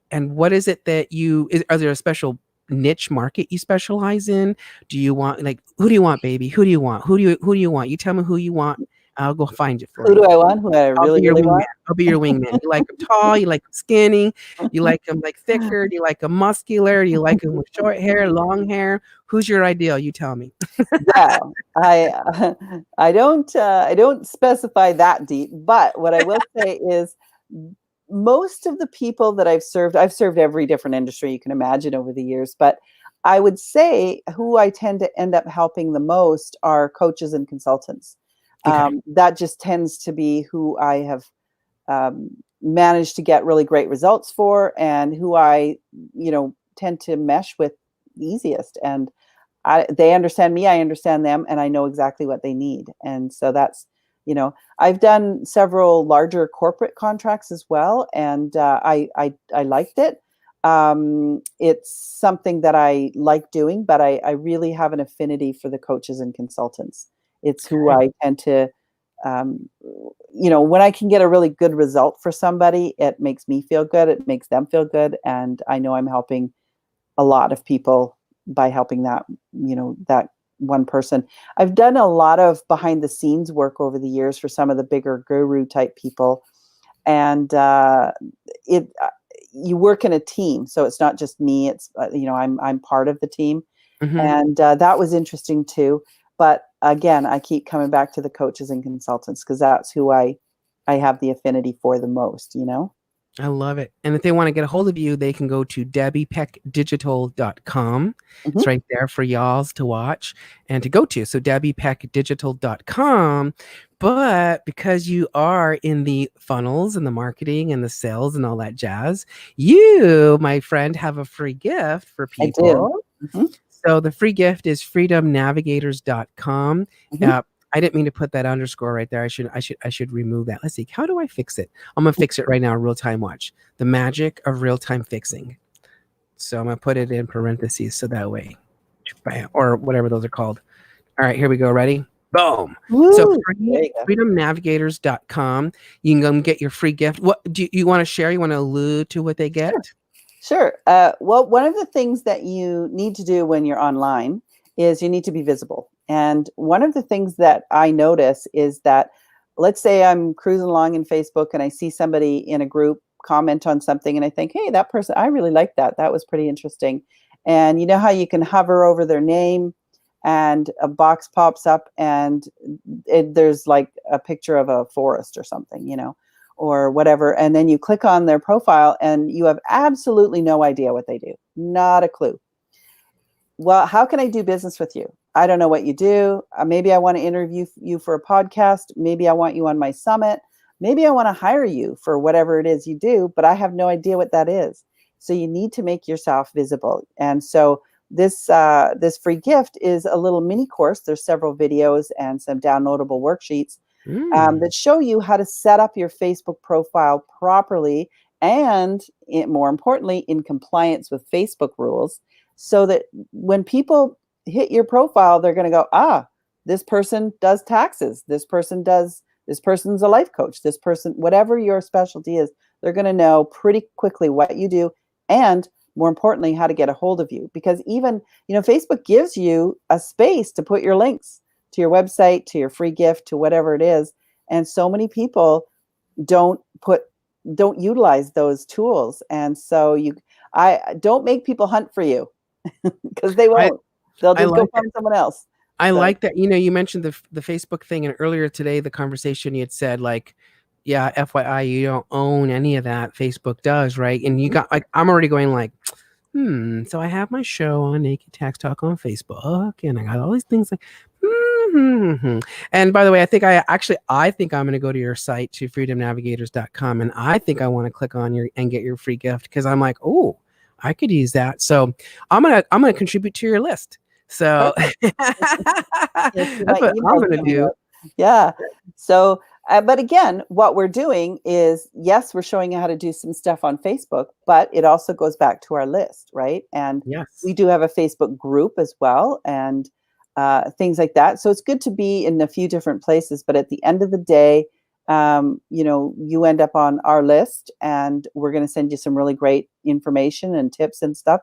what is it that are there a special niche market you specialize in? Do you want, like, who do you want, baby? Who do you want? Who do you want? You tell me who you want. I'll go find it for Who do you. I want? Who I I'll be really, your really wingman. want? I'll be your wingman. You like them tall, you like them skinny, you like them like thicker, do you like them muscular, do you like them with short hair, long hair? Who's your ideal? You tell me. Well, I don't specify that deep, but what I will say is, most of the people that I've served every different industry you can imagine over the years, but I would say who I tend to end up helping the most are coaches and consultants. Okay. That just tends to be who I have um, managed to get really great results for, and who I tend to mesh with easiest. And they understand me, I understand them, and I know exactly what they need. And so I've done several larger corporate contracts as well, and I liked it. It's something that I like doing, but I really have an affinity for the coaches and consultants. It's who Okay. I tend to when I can get a really good result for somebody, it makes me feel good. It makes them feel good. And I know I'm helping a lot of people by helping that one person. I've done a lot of behind the scenes work over the years for some of the bigger guru type people. And it you work in a team, so it's not just me. It's I'm part of the team, Mm-hmm. and that was interesting too. But again, I keep coming back to the coaches and consultants because that's who I have the affinity for the most. I love it. And if they want to get a hold of you, they can go to debbiepeckdigital.com. It's Hmm. right there for y'alls to watch and to go to. So debbiepeckdigital.com. But because you are in the funnels and the marketing and the sales and all that jazz, you, my friend, have a free gift for I do. people. Hmm. So the free gift is freedomnavigators.com. Hmm. I didn't mean to put that underscore right there. I should remove that. Let's see. How do I fix it? I'm gonna fix it right now. Real time watch. The magic of real time fixing. So I'm gonna put it in parentheses so that way, bam, or whatever those are called. All right, here we go. Ready? Boom. So Woo! There you go. freedomnavigators.com. You can go get your free gift. What do you want to share? You want to allude to what they Sure. get? Sure. Well, one of the things that you need to do when you're online is you need to be visible. And one of the things that I notice is that, let's say I'm cruising along in Facebook and I see somebody in a group comment on something, and I think, hey, that person, I really like that. That was pretty interesting. And you know how you can hover over their name and a box pops up and there's like a picture of a forest or something, or whatever. And then you click on their profile and you have absolutely no idea what they do. Not a clue. Well, how can I do business with you? I don't know what you do. Maybe I want to interview you for a podcast. Maybe I want you on my summit. Maybe I want to hire you for whatever it is you do, but I have no idea what that is. So you need to make yourself visible. And so this free gift is a little mini course. There's several videos and some downloadable worksheets Mm. that show you how to set up your Facebook profile properly and, more importantly, in compliance with Facebook rules, so that when people hit your profile, they're going to go, this person does taxes. This person's a life coach. This person, whatever your specialty is, they're going to know pretty quickly what you do and, more importantly, how to get a hold of you. Because even, Facebook gives you a space to put your links to your website, to your free gift, to whatever it is. And so many people don't utilize those tools. And so I don't make people hunt for you because they I won't. They'll I just go like find someone else. I So like that. You mentioned the Facebook thing, and earlier today, the conversation you had said, like, yeah, FYI, you don't own any of that. Facebook does, right? And you got like, I'm already going like, so I have my show on Naked Tax Talk on Facebook, and I got all these things like, And by the way, I think I'm going to go to your site to freedomnavigators.com, and I think I want to click on your and get your free gift because I'm like, oh, I could use that. So I'm gonna contribute to your list. So perfect. Yes, that's what you I'm might gonna coming do. up. Yeah. So, but again, what we're doing is, yes, we're showing you how to do some stuff on Facebook, but it also goes back to our list, right? And we Yes. do have a Facebook group as well, and things like that. So it's good to be in a few different places, but at the end of the day, you end up on our list, and we're going to send you some really great information and tips and stuff.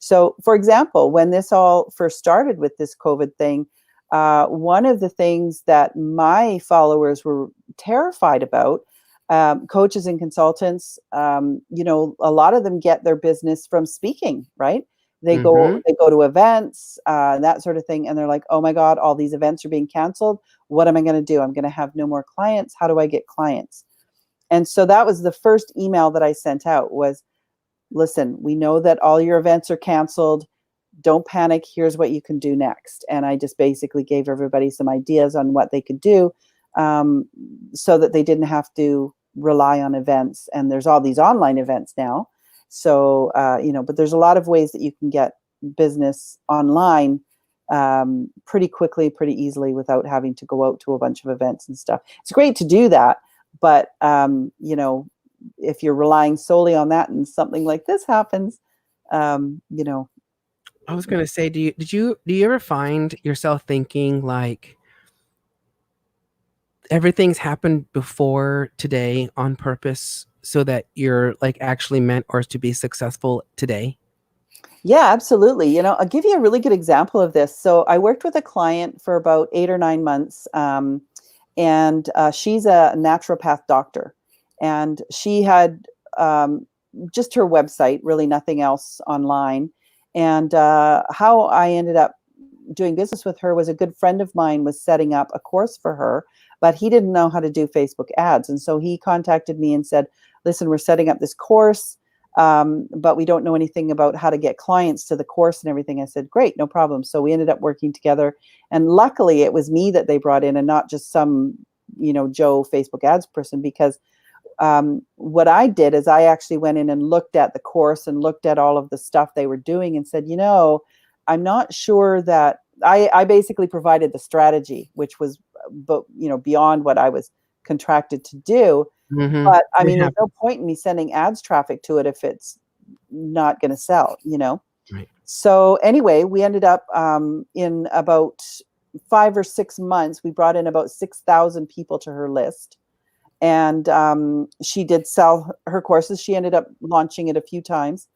So, for example, when this all first started with this COVID thing, one of the things that my followers were terrified about, coaches and consultants, a lot of them get their business from speaking, right? They go Mm-hmm. they go to events, that sort of thing, and they're like, "Oh my God, all these events are being canceled. What am I going to do? I'm going to have no more clients. How do I get clients?" And so that was the first email that I sent out was, "Listen, we know that all your events are canceled. Don't panic. Here's what you can do next." And I just basically gave everybody some ideas on what they could do, um, so that they didn't have to rely on events. And there's all these online events now. So, but there's a lot of ways that you can get business online pretty quickly, pretty easily without having to go out to a bunch of events and stuff. It's great to do that. But, if you're relying solely on that and something like this happens, um, you know, I was gonna say, do you ever find yourself thinking like, everything's happened before today on purpose so that you're like actually meant or to be successful today? Yeah, absolutely. I'll give you a really good example of this. So I worked with a client for about 8 or 9 months, and she's a naturopath doctor, and she had just her website, really nothing else online. And how I ended up doing business with her was a good friend of mine was setting up a course for her, but he didn't know how to do Facebook ads. And so he contacted me and said, listen, we're setting up this course, but we don't know anything about how to get clients to the course and everything. I said, great, no problem. So we ended up working together. And luckily it was me that they brought in and not just some, Joe Facebook ads person, because what I did is I actually went in and looked at the course and looked at all of the stuff they were doing and said, I'm not sure that I basically provided the strategy, which was, beyond what I was contracted to do. Mm-hmm. But I It mean, there's no happens. point in me sending ads traffic to it if it's not going to sell. Right. So anyway, we ended up in about 5 or 6 months, we brought in about 6,000 people to her list. And she did sell her courses. She ended up launching it a few times.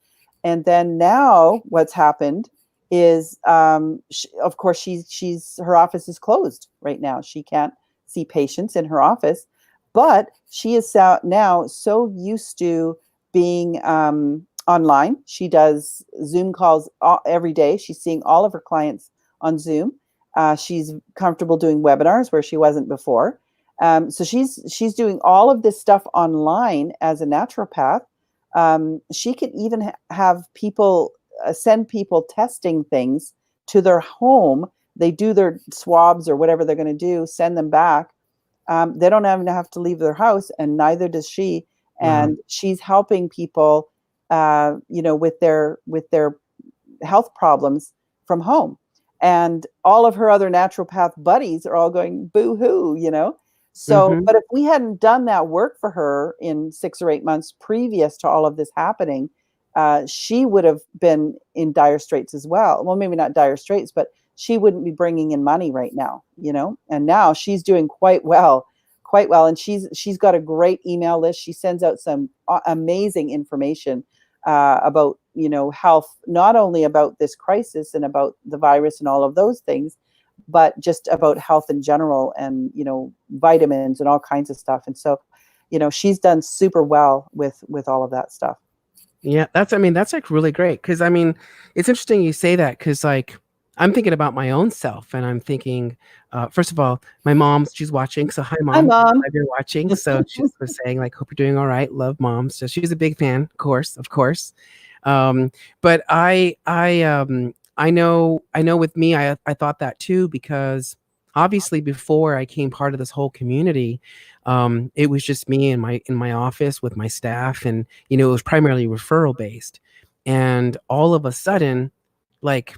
And then now what's happened is, of course, she's her office is closed right now. She can't see patients in her office, but she is now so used to being online. She does Zoom calls every day. She's seeing all of her clients on Zoom. She's comfortable doing webinars where she wasn't before. So she's doing all of this stuff online as a naturopath. She could even have people send people testing things to their home. They do their swabs or whatever they're going to do, send them back. They don't even have to leave their house, and neither does she. Wow. And she's helping people, with their health problems from home. And all of her other naturopath buddies are all going boo hoo. So, Mm-hmm. but if we hadn't done that work for her in 6 or 8 months previous to all of this happening, she would have been in dire straits as well. Well, maybe not dire straits, but she wouldn't be bringing in money right now. And now she's doing quite well, quite well. And she's got a great email list. She sends out some amazing information about health, not only about this crisis and about the virus and all of those things, but just about health in general, and vitamins and all kinds of stuff. And so she's done super well with all of that stuff. Yeah, that's like really great because it's interesting you say that because like I'm thinking about my own self and I'm thinking, first of all, my mom, she's watching. So hi, Hi, mom. Mom. Glad you're watching. So she's was saying like, hope you're doing all right. Love mom. So she's a big fan, of course. Um, but I know with me, I thought that too because obviously before I came part of this whole community, it was just me in my office with my staff, and it was primarily referral based. And all of a sudden, like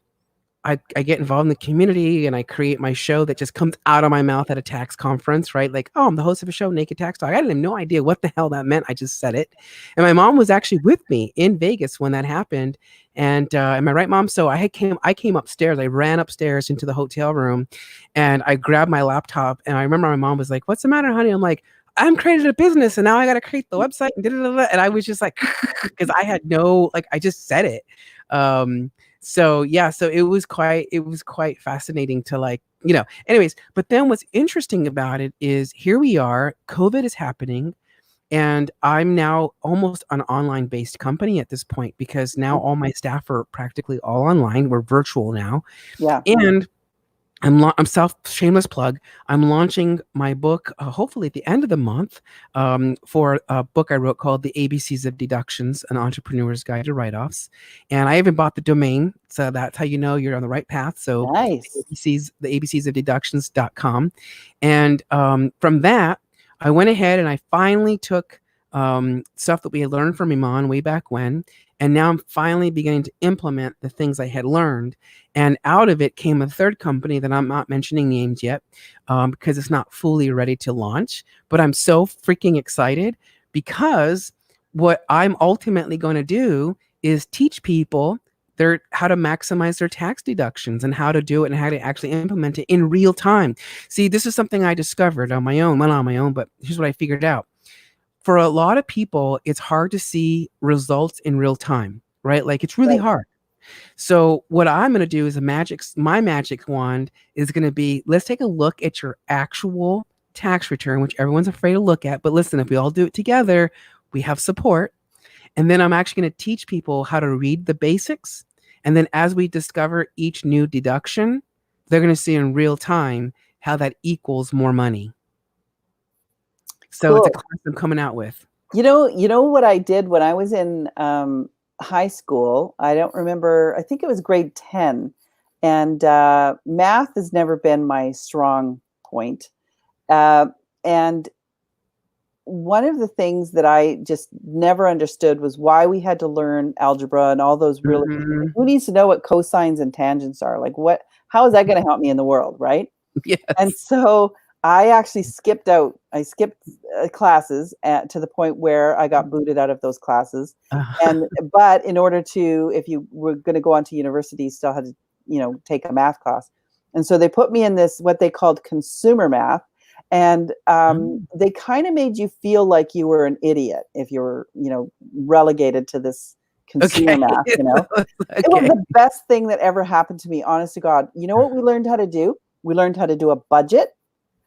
I get involved in the community and I create my show that just comes out of my mouth at a tax conference, right? Like, oh, I'm the host of a show, Naked Tax Talk. I didn't have no idea what the hell that meant. I just said it. And my mom was actually with me in Vegas when that happened. And am I right, mom? So I came upstairs. I ran upstairs into the hotel room and I grabbed my laptop. And I remember my mom was like, what's the matter, honey? I'm like, I'm created a business and now I got to create the website and da-da-da-da. And I was just like, because I had no, like, I just said it. So yeah, so it was quite fascinating to like, anyways, but then what's interesting about it is here we are, COVID is happening, and I'm now almost an online based company at this point because now all my staff are practically all online. We're virtual now. Yeah. And I'm shameless plug. I'm launching my book hopefully at the end of the month for a book I wrote called The ABCs of Deductions: An Entrepreneur's Guide to Write-Offs. And I even bought the domain, so that's how you know you're on the right path. So Nice. the ABCs of Deductions.com. And from that, I went ahead and I finally took stuff that we had learned from Iman way back when, and now I'm finally beginning to implement the things I had learned. And out of it came a third company that I'm not mentioning names yet because it's not fully ready to launch. But I'm so freaking excited because what I'm ultimately going to do is teach people how to maximize their tax deductions and how to do it and how to actually implement it in real time. See, this is something I discovered on my own, well, not on my own, but here's what I figured out. For a lot of people, it's hard to see results in real time, right? Like it's really Right. hard. So what I'm going to do is my magic wand is going to be, let's take a look at your actual tax return, which everyone's afraid to look at. But listen, if we all do it together, we have support. And then I'm actually going to teach people how to read the basics. And then as we discover each new deduction, they're going to see in real time how that equals more money. So it's a Cool. class I'm coming out with. You know what I did when I was in high school? I don't remember. I think it was grade 10. And math has never been my strong point. And one of the things that I just never understood was why we had to learn algebra and all those really, Mhm. who needs to know what cosines and tangents are? Like how is that going to help me in the world, right? And Yes. so I actually skipped out. I skipped classes to the point where I got booted out of those classes. But in order to, if you were going to go on to university, you still had to, take a math class. And so they put me in this, what they called consumer math. And they kind of made you feel like you were an idiot if you were, relegated to this consumer Okay. math, It was Okay. the best thing that ever happened to me, honest to God. You know what we learned how to do? We learned how to do a budget.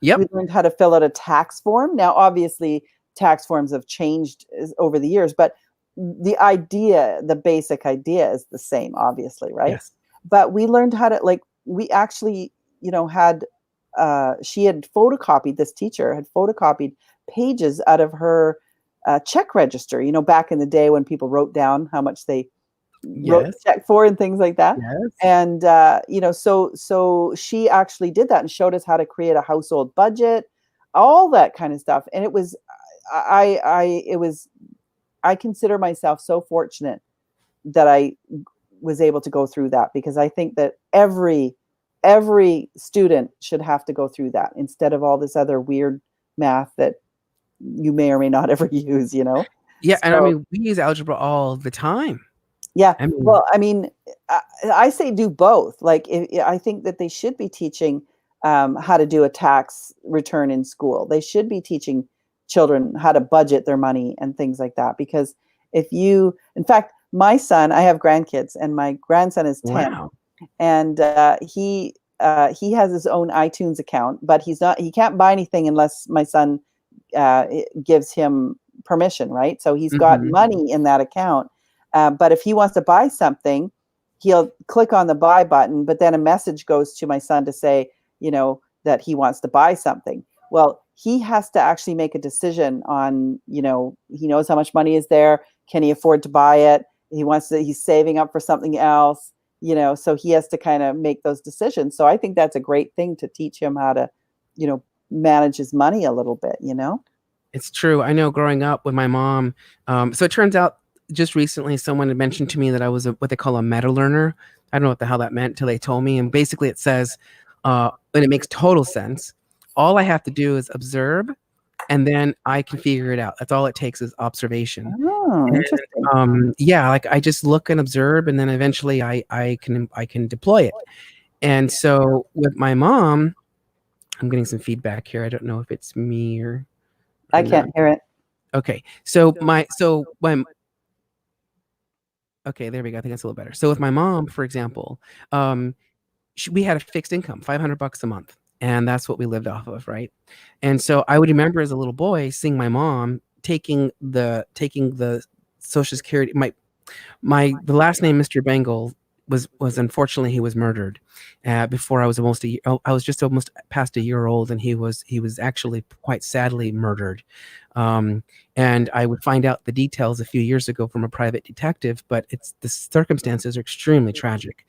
Yep. We learned how to fill out a tax form. Now, obviously, tax forms have changed over the years, but the idea, the basic idea is the same, obviously, right? Yes. But we learned how to, like, we actually, had, she had photocopied, this teacher had photocopied pages out of her check register, back in the day when people wrote down how much they wrote the Yes. check for and things like that. Yes. And so she actually did that and showed us how to create a household budget, all that kind of stuff. And it was, I consider myself so fortunate that I was able to go through that, because I think that every student should have to go through that instead of all this other weird math that you may or may not ever use. Yeah, and I So mean, we use algebra all the time. yeah, I mean, well, I mean, I say do both. Like, I think that they should be teaching how to do a tax return in school. They should be teaching children how to budget their money and things like that. Because in fact, my son, I have grandkids, and my grandson is 10, wow. and he has his own iTunes account, but he can't buy anything unless my son gives him permission, right? So he's got Mhm. money in that account. But if he wants to buy something, he'll click on the buy button, but then a message goes to my son to say, that he wants to buy something. Well, he has to actually make a decision on, he knows how much money is there. Can he afford to buy it? He's saving up for something else, so he has to kind of make those decisions. So I think that's a great thing to teach him how to, manage his money a little bit, It's true. I know growing up with my mom, so it turns out just recently someone had mentioned to me that I was what they call a meta learner. I don't know what the hell that meant until they told me. And basically it says, and it makes total sense. All I have to do is observe, and then I can figure it out. That's all it takes is observation. Oh, interesting. Yeah, like I just look and observe, and then eventually I can deploy it. And so with my mom, I'm getting some feedback here. I don't know if it's me or I not. can't hear it. Okay. Okay, there we go. I think that's a little better. So with my mom, for example, we had a fixed income, $500 a month, and that's what we lived off of, right? And so I would remember as a little boy seeing my mom taking the Social Security. The last name Mr. Bengal was unfortunately he was murdered before I was almost I was just almost past a year old, and he was actually quite sadly murdered. And I would find out the details a few years ago from a private detective, but the circumstances are extremely tragic.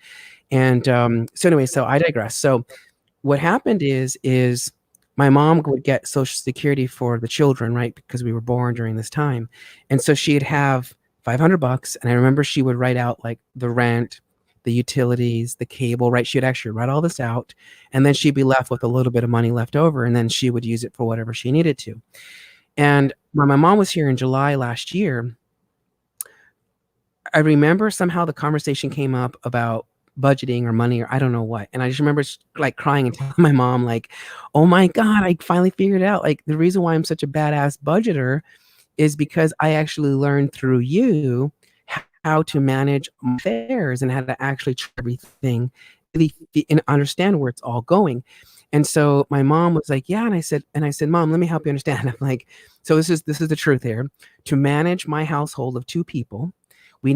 And so anyway, so I digress. So what happened is my mom would get Social Security for the children, right? Because we were born during this time. And so she'd have $500. And I remember she would write out like the rent, the utilities, the cable, right? She'd actually write all this out. And then she'd be left with a little bit of money left over. And then she would use it for whatever she needed to. And when my mom was here in July last year, I remember somehow the conversation came up about budgeting or money or I don't know what. And I just remember like crying and telling my mom, like, oh my God, I finally figured it out. Like the reason why I'm such a badass budgeter is because I actually learned through you how to manage my affairs and how to actually track everything really and understand where it's all going. And so my mom was like, "Yeah," and I said, "Mom, let me help you understand." I'm like, "So this is the truth here. To manage my household of two people, we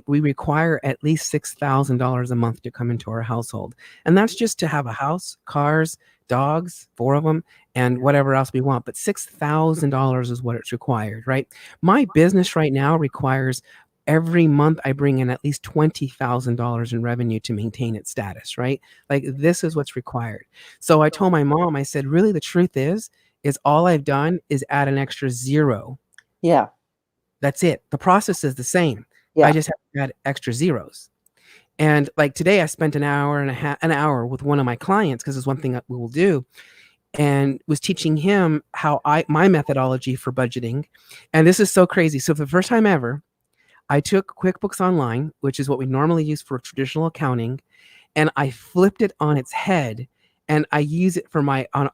require at least $6,000 a month to come into our household, and that's just to have a house, cars, dogs, four of them, and whatever else we want. But $6,000 is what it's required, right? My business right now requires every month I bring in at least $20,000 in revenue to maintain its status, right? Like this is what's required. So I told my mom, I said, really, the truth is all I've done is add an extra zero. Yeah. That's it. The process is the same. I Yeah. just have to add extra zeros. And like today, I spent an hour with one of my clients because it's one thing that we will do, and was teaching him how my methodology for budgeting. And this is so crazy. So for the first time ever, I took QuickBooks Online, which is what we normally use for traditional accounting, and I flipped it on its head. And I use it for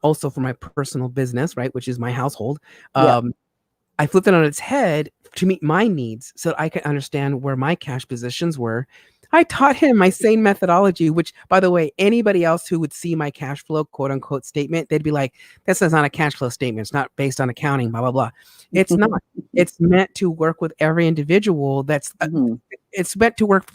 also for my personal business, right, which is my household. Yeah. I flipped it on its head to meet my needs so that I could understand where my cash positions were. I taught him my same methodology, which, by the way, anybody else who would see my cash flow, quote unquote, statement, they'd be like, this is not a cash flow statement. It's not based on accounting, blah, blah, blah. It's not. It's meant to work with every individual. Mhm. It's meant to work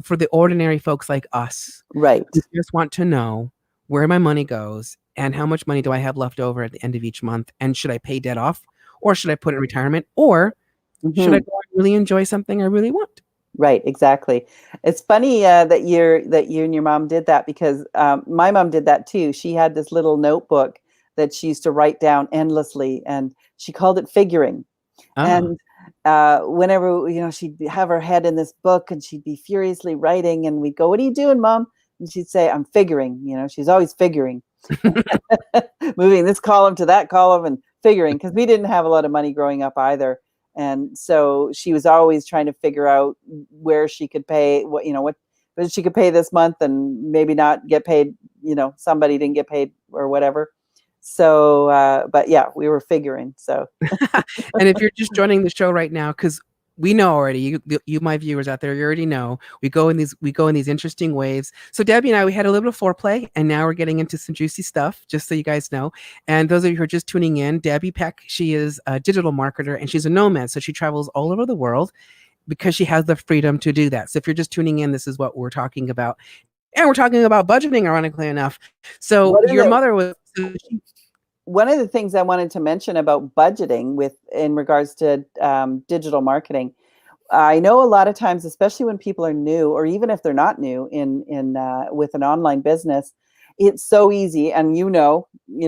for the ordinary folks like us Right. who just want to know where my money goes and how much money do I have left over at the end of each month, and should I pay debt off, or should I put it in retirement, or should I Mhm. go and really enjoy something I really want? Right, exactly. It's funny that you and your mom did that, because my mom did that too. She had this little notebook that she used to write down endlessly, and she called it figuring. Ah. And whenever she'd have her head in this book, and she'd be furiously writing, and we'd go, "What are you doing, Mom?" And she'd say, "I'm figuring." She's always figuring, moving this column to that column and figuring, because we didn't have a lot of money growing up either. And so she was always trying to figure out where she could pay what she could pay this month, and maybe not get paid, somebody didn't get paid or whatever. So but yeah, we were figuring. So And if you're just joining the show right now, because we know already, you my viewers out there, you already know we go in these interesting waves. So Debbie and I, we had a little bit of foreplay, and now we're getting into some juicy stuff, just so you guys know. And those of you who are just tuning in, Debbie Peck, she is a digital marketer and she's a nomad, so she travels all over the world because she has the freedom to do that. So if you're just tuning in, this is what we're talking about, and we're talking about budgeting, ironically enough. So what are your the mother was. one of the things I wanted to mention about budgeting in regards to digital marketing. I know a lot of times, especially when people are new, or even if they're not new in with an online business, it's so easy. And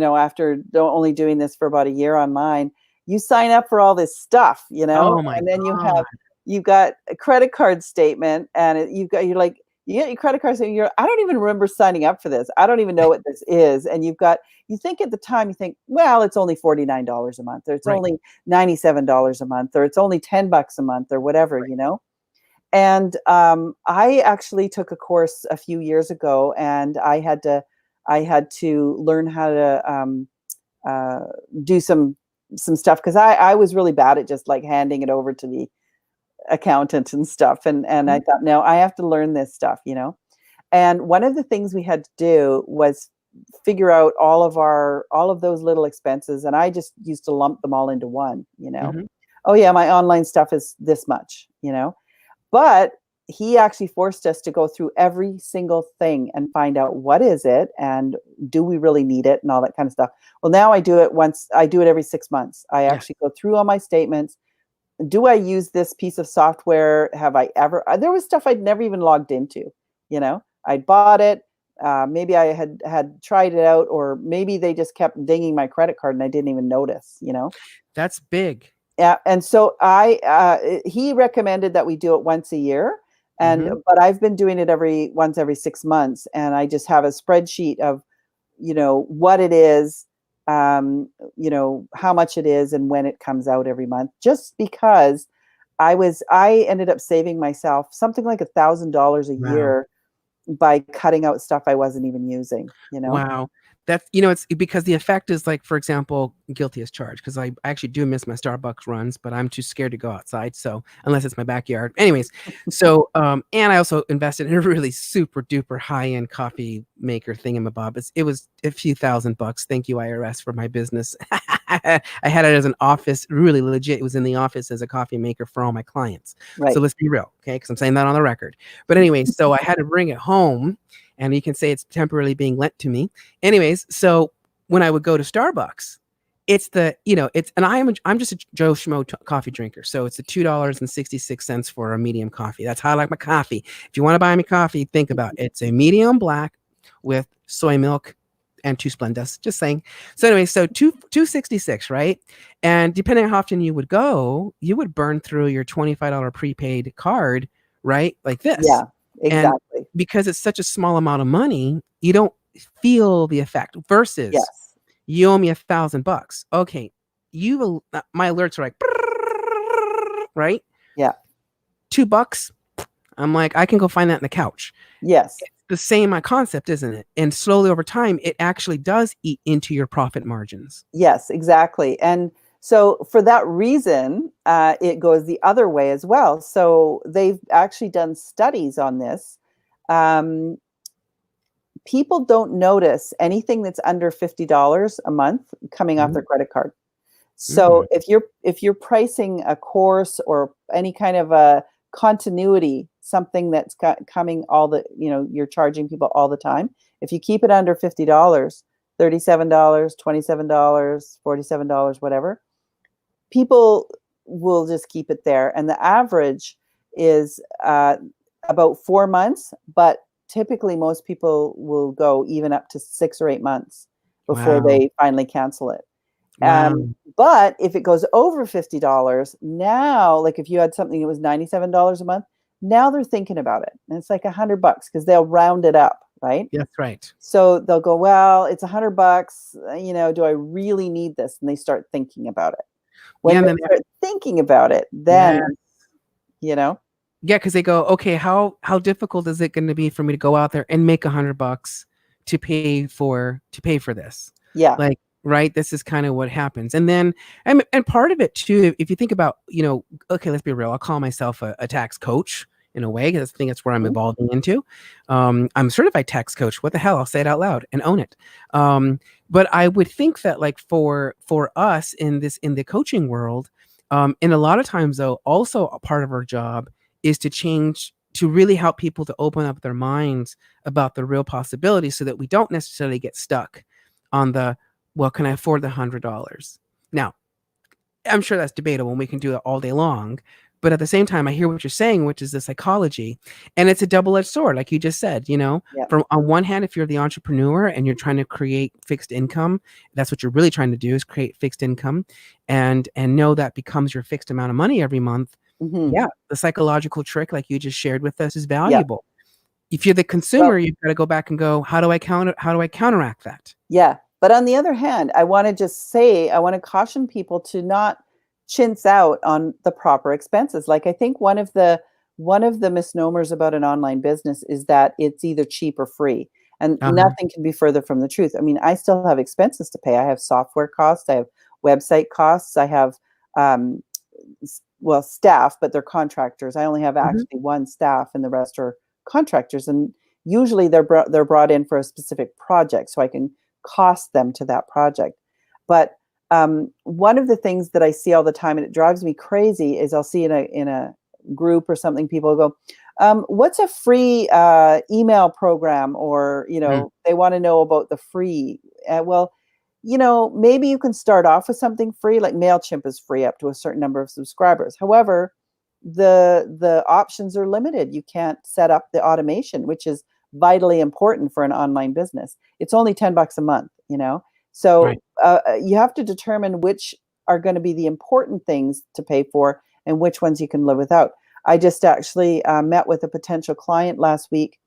after only doing this for about a year online, you sign up for all this stuff, Oh my and then God. you've got a credit card statement, and you're like, you get your credit card statement. I don't even remember signing up for this. I don't even know what this is. And you think at the time, you think, well, it's only $49 a month, or it's Right. only $97 a month, or it's only $10 a month, or whatever, And I actually took a course a few years ago, and I had to learn how to uh, do some stuff, because I was really bad at just like handing it over to the accountant and stuff, and I Mhm. thought, no, I have to learn this stuff. And one of the things we had to do was figure out all of those little expenses, and I just used to lump them all into one. Mhm. Oh yeah, my online stuff is this much. But he actually forced us to go through every single thing and find out what is it, and do we really need it, and all that kind of stuff. Well, now I do it every 6 months. I Yeah. actually go through all my statements. Do I use this piece of software? Have I ever? There was stuff I'd never even logged into. I'd bought it. Maybe I had tried it out, or maybe they just kept dinging my credit card and I didn't even notice. That's big. Yeah, and so he recommended that we do it once a year, Mhm. but I've been doing it every 6 months, and I just have a spreadsheet of what it is, how much it is, and when it comes out every month, just because I ended up saving myself something like $1,000 a Wow. year by cutting out stuff I wasn't even using, you know? Wow. That's, it's because the effect is like, for example, guilty as charged, because I actually do miss my Starbucks runs, but I'm too scared to go outside. So unless it's my backyard. Anyways, so and I also invested in a really super duper high-end coffee maker thingamabob. It was a few $1,000. Thank you, IRS, for my business. I had it as an office, really legit. It was in the office as a coffee maker for all my clients. So Right. let's be real, okay? Because I'm saying that on the record. But anyway, so I had to bring it home, and you can say it's temporarily being lent to me. Anyways, so when I would go to Starbucks, it's and I'm just a Joe Schmo coffee drinker. So it's the $2.66 for a medium coffee. That's how I like my coffee. If you want to buy me coffee, think about it. It's a medium black with soy milk and 2 Splendas. Just saying. So anyway, so 266, right? And depending on how often you would go, you would burn through your $25 prepaid card, right? Like this. Yeah, And exactly. because it's such a small amount of money, you don't feel the effect versus Yes. you owe me $1,000. Okay. My alerts are like, right? Yeah. $2. I'm like, I can go find that in the couch. Yes. It's the same concept, isn't it? And slowly over time, it actually does eat into your profit margins. Yes, exactly. And so for that reason, it goes the other way as well. So they've actually done studies on this. Um, People don't notice anything that's under $50 a month coming off Mm-hmm. their credit card. Mm-hmm. So if you're pricing a course or any kind of a continuity, something that's coming you're charging people all the time. If you keep it under $50, $37, $27, $47, whatever, people will just keep it there. And the average is about 4 months, but typically most people will go even up to 6 or 8 months before Wow. they finally cancel it. Wow. But if it goes over $50, now, like if you had something that was $97 a month, now they're thinking about it. And it's like $100 because they'll round it up, right? That's right. So they'll go, well, it's $100. Do I really need this? And they start thinking about it. Yeah. When And they then, start thinking about it, yeah. then, you know, Yeah, because they go, okay, how difficult is it going to be for me to go out there and make $100 to pay for this? yeah, Like, right? This is kind of what happens. And then, and part of it too, if you think about, okay, let's be real. I'll call myself a tax coach in a way, because I think that's where I'm mhm, evolving into. I'm a certified tax coach. What the hell? I'll say it out loud and own it. But I would think that like for us in the coaching world, and a lot of times though, also a part of our job is to really help people to open up their minds about the real possibilities so that we don't necessarily get stuck on well, can I afford the $100? Now, I'm sure that's debatable and we can do it all day long. But at the same time, I hear what you're saying, which is the psychology. And it's a double-edged sword, like you just said, yeah, from on one hand, if you're the entrepreneur and you're trying to create fixed income, that's what you're really trying to do is create fixed income and know that becomes your fixed amount of money every month. mhm, Yeah, the psychological trick, like you just shared with us, is yeah. valuable. If you're the consumer, Well, you've got to go back and go, how do I counteract that? yeah. But on the other hand, I want to caution people to not chintz out on the proper expenses. Like I think one of the misnomers about an online business is that it's either cheap or free. And Uh-huh. nothing can be further from the truth. I mean, I still have expenses to pay. I have software costs, I have website costs, I have um, staff, but they're contractors. I only have Mhm. actually one staff, and the rest are contractors. And usually they're brought in for a specific project, so I can cost them to that project. But one of the things that I see all the time, and it drives me crazy, is I'll see in a group or something, people go, "What's a free email program?" Or Mm. they want to know about the free. Well, maybe you can start off with something free, like MailChimp is free up to a certain number of subscribers. However, the options are limited. You can't set up the automation, which is vitally important for an online business. It's only $10 a month. Right. So you have to determine which are going to be the important things to pay for and which ones you can live without. I just actually met with a potential client last week,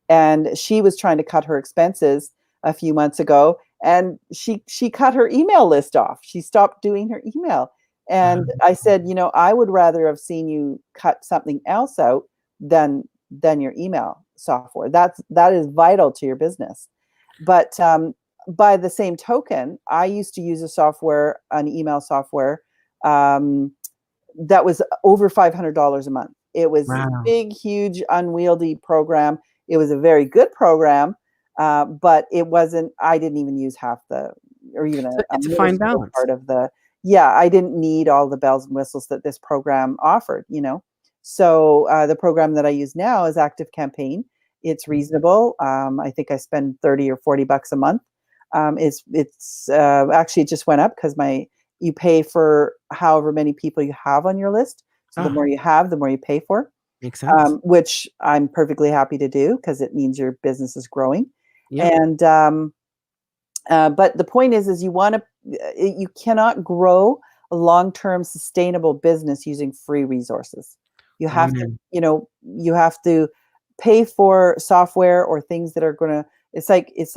and she was trying to cut her expenses a few months ago, and she cut her email list off. She stopped doing her email. And I said, I would rather have seen you cut something else out than your email software. That is vital to your business. But by the same token, I used to use an email software um, that was over $500 a month. It was this Wow. big, huge, unwieldy program. It was a very good program, but it wasn't. I didn't even use half or even So a it's a fine minuscule balance. part of the. Yeah, I didn't need all the bells and whistles that this program offered. So the program that I use now is Active Campaign. It's reasonable. I think I spend 30 or $40 a month. It's actually, it just went up because you pay for however many people you have on your list. So the Oh, more you have, the more you pay for, makes sense. which I'm perfectly happy to do because it means your business is growing. Yep. And but the point is you cannot grow a long-term sustainable business using free resources. You have to, Amen. you have to pay for software or things that are going to. It's like if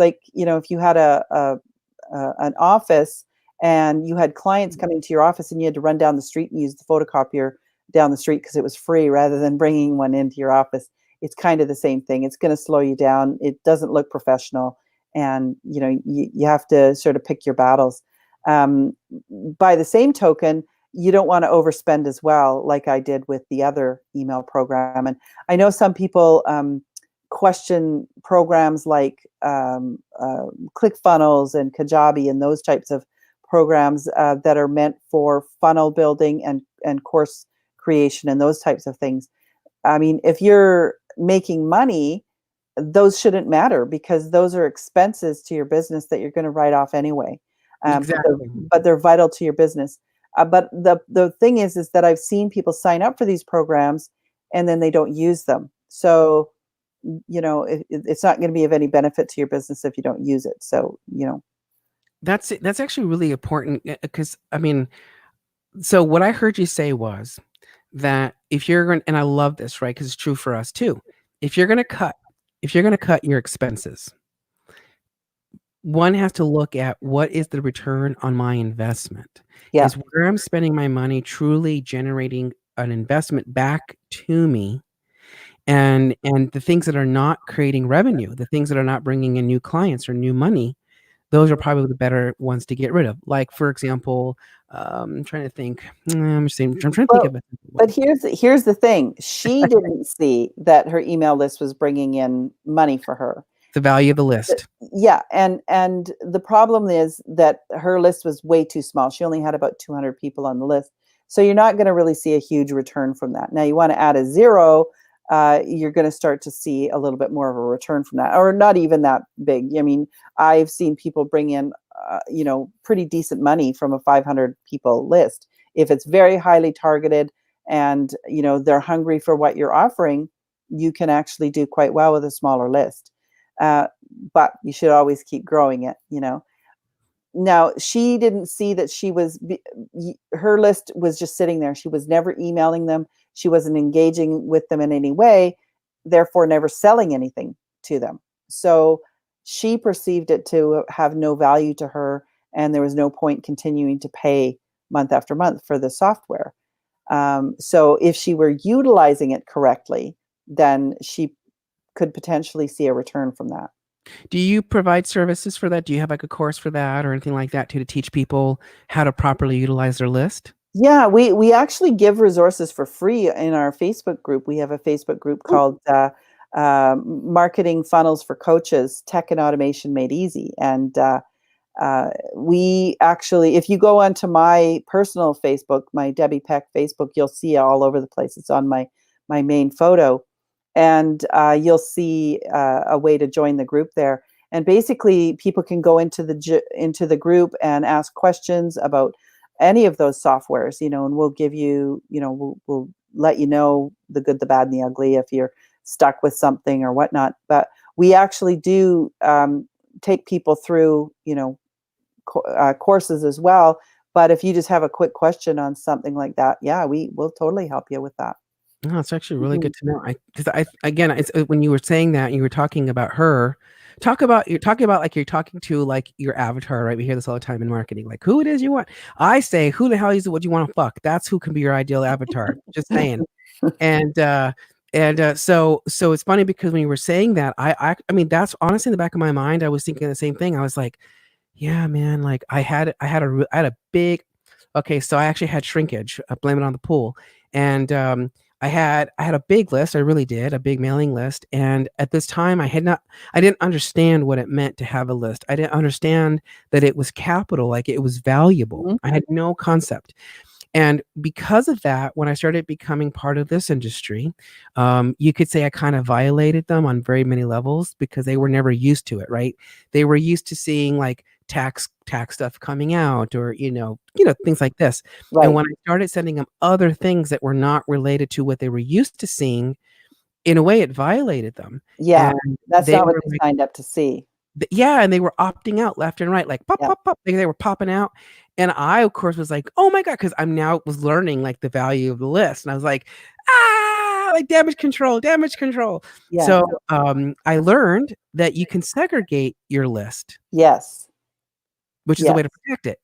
you had an office and you had clients coming to your office and you had to run down the street and use the photocopier down the street because it was free rather than bringing one into your office. It's kind of the same thing. It's going to slow you down. It doesn't look professional, and you have to sort of pick your battles. Um, by the same token, you don't want to overspend as well, like I did with the other email program. And I know some people question programs like ClickFunnels and Kajabi and those types of programs that are meant for funnel building and course creation and those types of things. I mean, if you're making money, those shouldn't matter because those are expenses to your business that you're going to write off anyway. But they're Exactly. but they're vital to your business. But the thing is that I've seen people sign up for these programs and then they don't use them. So it's not going to be of any benefit to your business if you don't use it. So. That's actually really important because I mean, so what I heard you say was that if you're going, and I love this, right? Because it's true for us too. If you're going to cut, if you're going to cut your expenses, one has to look at what is the return on my investment? Yeah. Is where I'm spending my money truly generating an investment back to me? And the things that are not creating revenue, the things that are not bringing in new clients or new money, those are probably the better ones to get rid of. Like, for example, I'm trying to think. I'm trying to think Well, of a but one. here's the thing. She didn't see that her email list was bringing in money for her. The value of the list. Yeah, and the problem is that her list was way too small. She only had about 200 people on the list. So you're not going to really see a huge return from that. Now you want to add a zero, you're going to start to see a little bit more of a return from that, or not even that big. I mean, I've seen people bring in, pretty decent money from a 500 people list. If it's very highly targeted and, they're hungry for what you're offering, you can actually do quite well with a smaller list. Uh, but you should always keep growing it. Now, she didn't see that her list was just sitting there. She was never emailing them. She wasn't engaging with them in any way, therefore never selling anything to them. So she perceived it to have no value to her, and there was no point continuing to pay month after month for the software. So if she were utilizing it correctly, then she could potentially see a return from that. Do you provide services for that? Do you have like a course for that or anything like that to teach people how to properly utilize their list? Yeah, we actually give resources for free in our Facebook group. We have a Facebook group called Marketing Funnels for Coaches, Tech and Automation Made Easy. And we actually, if you go onto my personal Facebook, my Debbie Peck Facebook, you'll see it all over the place. It's on my main photo. And you'll see a way to join the group there. And basically, people can go into the group and ask questions about any of those softwares, and we'll give you, we'll let you know the good, the bad, and the ugly if you're stuck with something or whatnot. But we actually do take people through, courses as well. But if you just have a quick question on something like that, yeah, we will totally help you with that. No, it's actually really Mhm. good to know. Because again, it's when you were saying that, you were talking about her, you're talking about like you're talking to like your avatar, right? We hear this all the time in marketing, like who it is you want. I say, who the hell is it what you want to fuck? That's who can be your ideal avatar. Just saying. And so it's funny because when you were saying that, I mean that's honestly in the back of my mind. I was thinking the same thing. I was like, yeah, man, like I had a big okay, so I actually had shrinkage. Blame it on the pool, and I had a big list. I really did a big mailing list, and at this time, I didn't understand what it meant to have a list. I didn't understand that it was capital, like it was valuable. Mhm. I had no concept. And because of that, when I started becoming part of this industry, you could say I kind of violated them on very many levels because they were never used to it, right? They were used to seeing like tax stuff coming out or things like this. And Right. when I started sending them other things that were not related to what they were used to seeing, in a way it violated them. Yeah. And That's they not what were they like signed up to see. yeah, and they were opting out left and right, like pop, Yeah. pop, pop. They were popping out, and I, of course, was like, "Oh my god!" Because I'm now was learning like the value of the list, and I was like, "Ah, like damage control, damage control." Yeah. So I learned that you can segregate your list, Yes. which is a Yes. way to protect it.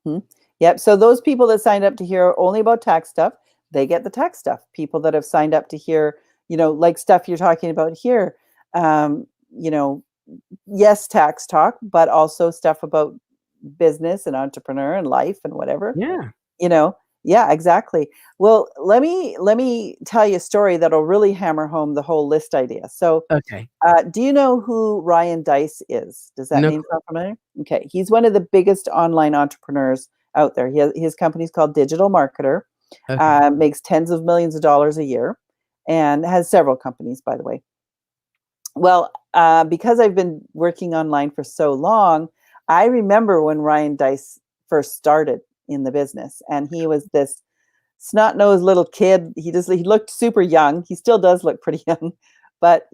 Mhm. Yep. So those people that signed up to hear only about tax stuff, they get the tax stuff. People that have signed up to hear, like stuff you're talking about here, um, you know, yes, tax talk, but also stuff about business and entrepreneur and life and whatever. Yeah. You know? Yeah, exactly. Well, let me tell you a story that'll really hammer home the whole list idea. So, Okay. do you know who Ryan Dice is? Does that No name clue. sound familiar? Okay, he's one of the biggest online entrepreneurs out there. His company's called Digital Marketer, Okay. makes tens of millions of dollars a year, and has several companies, by the way. Well, because I've been working online for so long, I remember when Ryan Dice first started in the business, and he was this snot-nosed little kid. He looked super young. He still does look pretty young, but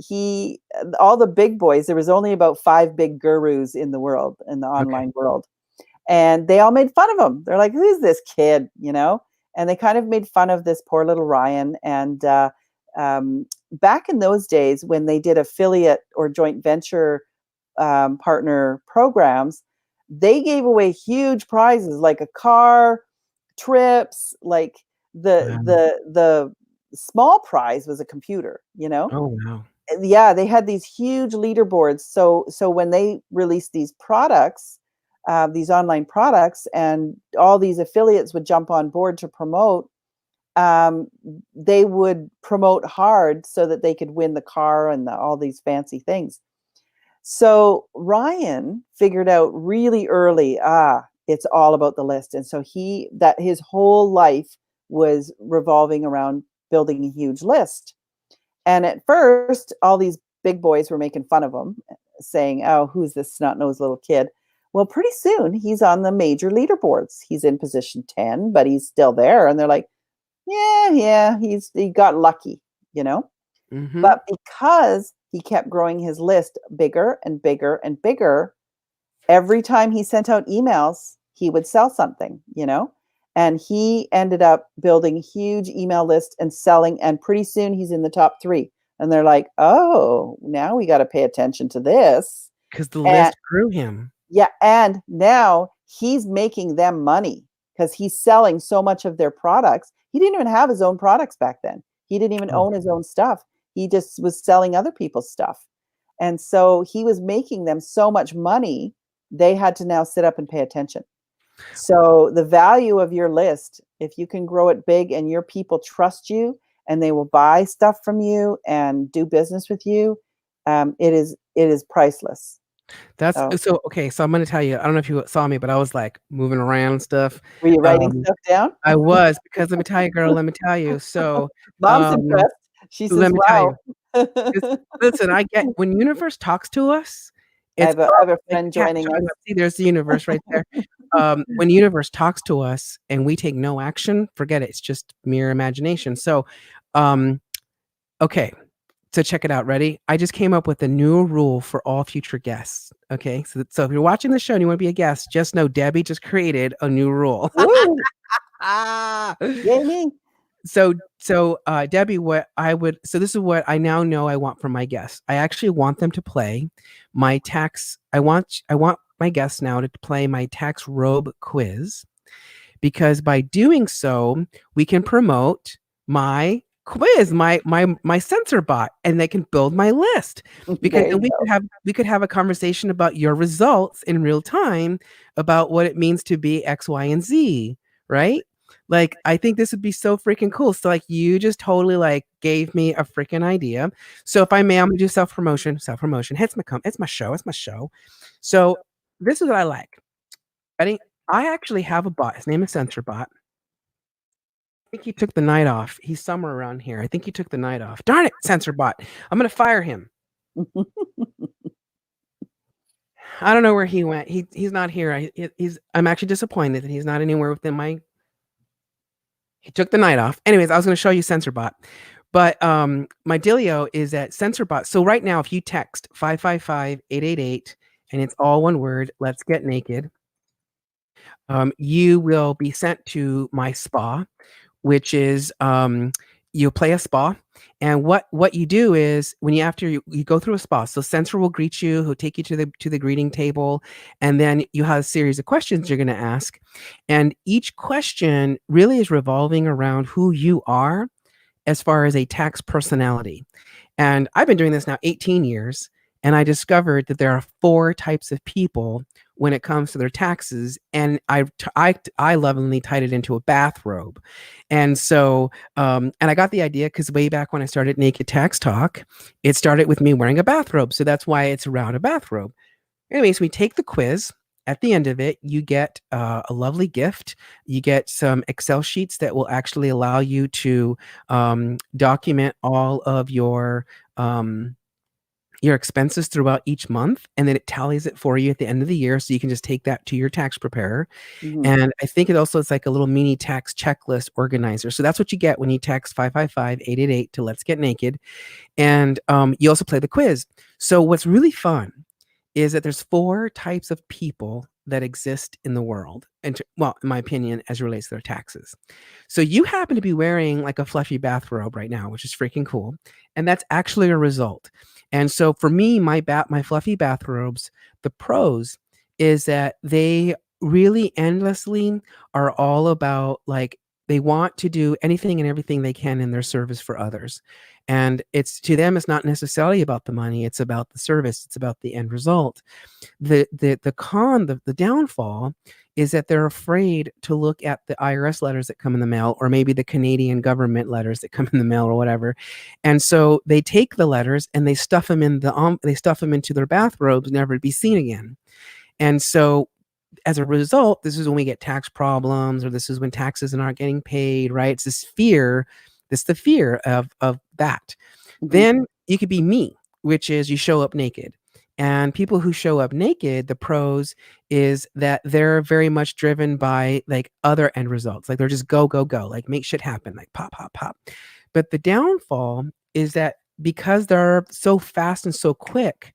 all the big boys. There was only about 5 big gurus in the world, in the Okay. online world, and they all made fun of him. They're like, "Who's this kid?" And they kind of made fun of this poor little Ryan. And back in those days, when they did affiliate or joint venture partner programs, they gave away huge prizes like a car, trips, like the Wow. the the small prize was a computer, Oh wow. yeah, they had these huge leaderboards. So when they released these products, these online products, and all these affiliates would jump on board to promote, um, they would promote hard so that they could win the car and all these fancy things. So Ryan figured out really early, it's all about the list. And so his whole life was revolving around building a huge list. And at first, all these big boys were making fun of him, saying, "Oh, who's this snot-nosed little kid?" Well, pretty soon he's on the major leaderboards. He's in position 10, but he's still there. And they're like, yeah, yeah, he got lucky, you know? Mm-hmm. But because he kept growing his list bigger and bigger and bigger, every time he sent out emails, he would sell something. And he ended up building a huge email list and selling. And pretty soon he's in the top 3. And they're like, oh, now we got to pay attention to this. Because the And list grew him. yeah, and now he's making them money because he's selling so much of their products. He didn't even have his own products back then. He didn't even Oh, own his own stuff. He just was selling other people's stuff. And so he was making them so much money, they had to now sit up and pay attention. So the value of your list, if you can grow it big and your people trust you and they will buy stuff from you and do business with you, it is priceless. that's So so okay. So I'm gonna tell you. I don't know if you saw me, but I was like moving around and stuff. were you writing Um, stuff down? I was because let me tell you, girl. Let me tell you. So, Mom's um, impressed. She let says, me tell "Wow." you. 'Cause listen, I get when universe talks to us, I it's have a I up have a like friend the cat joining us. drawing up. See, there's the universe right there. When universe talks to us and we take no action, forget it. It's just mere imagination. So, um, okay. So check it out. Ready? I just came up with a new rule for all future guests. Okay. So if you're watching the show and you want to be a guest, just know Debbie just created a new rule. Woo! Ah. Yay me. Debbie, this is what I now know I want from my guests. I actually want them to play my tax. I want my guests now to play my tax robe quiz, because by doing so, we can promote my quiz, my sensor bot, and they can build my list. Because There then you go. we could have a conversation about your results in real time, about what it means to be X, Y, and Z, right? Like, I think this would be so freaking cool. So like, you just totally like gave me a freaking idea. So if I may, I'm gonna do self promotion. Self promotion. It's my show. It's my show. So this is what I like. I actually have a bot. His name is SensorBot. I think he took the night off. He's somewhere around here. I think he took the night off. Darn it, SensorBot. I'm gonna fire him. I don't know where he went. He's not here. I'm actually disappointed that he's not anywhere within my. He took the night off. Anyways, I was gonna show you SensorBot. But my dealio is that SensorBot. So right now, if you text 555-888 and it's all one word, let's get naked, you will be sent to my spa, which is you play a spa. And what you do is, when you go through a spa, so Sensor will greet you, he'll take you to the greeting table, and then you have a series of questions you're going to ask, and each question really is revolving around who you are as far as a tax personality. And I've been doing this now 18 years, and I discovered that there are 4 types of people when it comes to their taxes, and I lovingly tied it into a bathrobe. And so and I got the idea because way back when I started Naked Tax Talk, it started with me wearing a bathrobe, so that's why it's around a bathrobe. Anyways, we take the quiz. At the end of it, you get a lovely gift. You get some Excel sheets that will actually allow you to document all of your expenses throughout each month, and then it tallies it for you at the end of the year, so you can just take that to your tax preparer. Mhm. And I think it's like a little mini tax checklist organizer. So that's what you get when you text 555-888 to Let's Get Naked. And you also play the quiz. So what's really fun is that there's 4 types of people that exist in the world, and well, in my opinion, as it relates to their taxes. So you happen to be wearing like a fluffy bathrobe right now, which is freaking cool, and that's actually a result. And so for me, my fluffy bathrobes, the pros is that they really endlessly are all about, like, they want to do anything and everything they can in their service for others. And it's, to them, it's not necessarily about the money, it's about the service, it's about the end result. The downfall is that they're afraid to look at the IRS letters that come in the mail, or maybe the Canadian government letters that come in the mail, or whatever. And so they take the letters and they stuff them into their bathrobes, never to be seen again. And so as a result, this is when we get tax problems, or this is when taxes aren't getting paid, right? It's this fear, the fear of that. Mhm. Then you could be me, which is you show up naked. And people who show up naked, the pros is that they're very much driven by like other end results. Like they're just go, go, go, like make shit happen, like pop, pop, pop. But the downfall is that because they're so fast and so quick,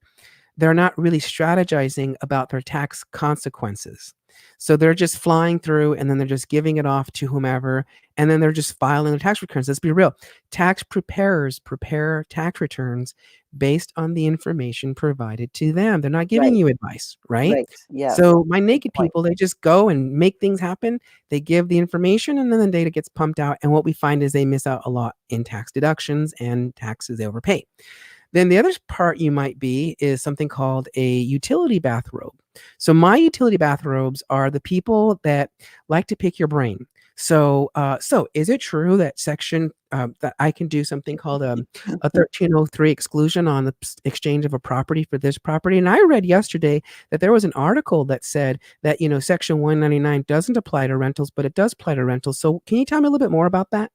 they're not really strategizing about their tax consequences. So they're just flying through, and then they're just giving it off to whomever, and then they're just filing their tax returns. Let's be real. Tax preparers prepare tax returns based on the information provided to them. They're not giving Right, you advice, right? right. Yes, So my good naked point. people, they just go and make things happen. They give the information, and then the data gets pumped out. And what we find is they miss out a lot in tax deductions and taxes they overpay. Then the other part you might be is something called a utility bathrobe. So my utility bathrobes are the people that like to pick your brain. So is it true that that I can do something called a 1303 exclusion on the exchange of a property for this property? And I read yesterday that there was an article that said that, Section 199 doesn't apply to rentals, but it does apply to rentals. So can you tell me a little bit more about that?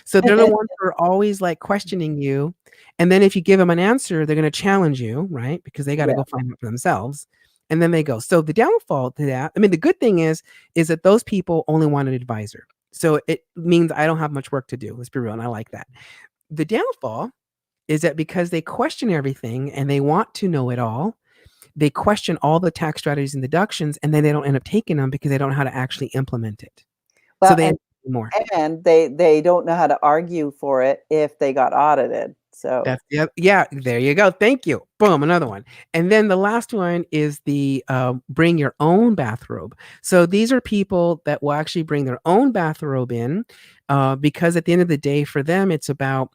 So they're the ones who are always like questioning you. And then if you give them an answer, they're going to challenge you, right? Because they got to Yeah. go find it for themselves. And then they go. So the downfall to that, I mean, the good thing is that those people only want an advisor. So it means I don't have much work to do. Let's be real. And I like that. The downfall is that because they question everything and they want to know it all, they question all the tax strategies and deductions, and then they don't end up taking them because they don't know how to actually implement it. So Well, they, and more. and they don't know how to argue for it if they got audited. So That's yeah, there you go. Thank you. Boom, another one. And then the last one is the bring your own bathrobe. So these are people that will actually bring their own bathrobe in because at the end of the day, for them, it's about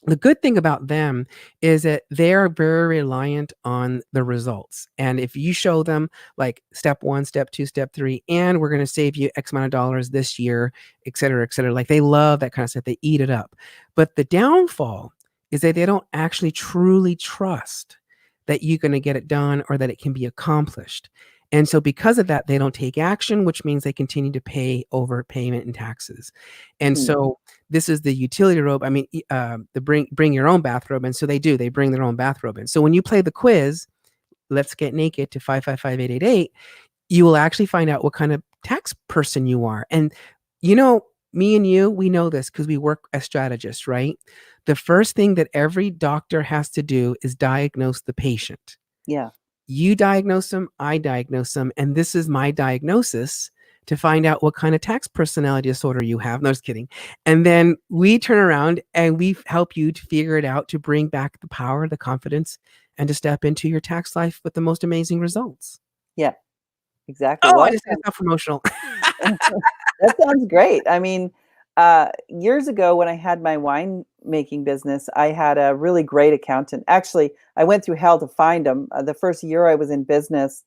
the good thing about them is that they are very reliant on the results. And if you show them like step one, step two, step three, and we're going to save you X amount of dollars this year, et cetera, like they love that kind of stuff. They eat it up. But the downfall is that they don't actually truly trust that you're going to get it done or that it can be accomplished. And so because of that, they don't take action, which means they continue to pay overpayment and taxes. And mhm. so this is the utility robe. I mean, the bring your own bathrobe, and so they do. They bring their own bathrobe in. So when you play the quiz, let's get naked to 555-888, you will actually find out what kind of tax person you are. And you know, me and you, we know this because we work as strategists, right? The first thing that every doctor has to do is diagnose the patient. Yeah. You diagnose them, I diagnose them, and this is my diagnosis to find out what kind of tax personality disorder you have. No, just kidding. And then we turn around and we help you to figure it out, to bring back the power, the confidence, and to step into your tax life with the most amazing results. Yeah, exactly. Oh, I Well, just said it's not promotional. that sounds great. I mean, years ago when I had my wine making business, I had a really great accountant. Actually, I went through hell to find him. The first year I was in business,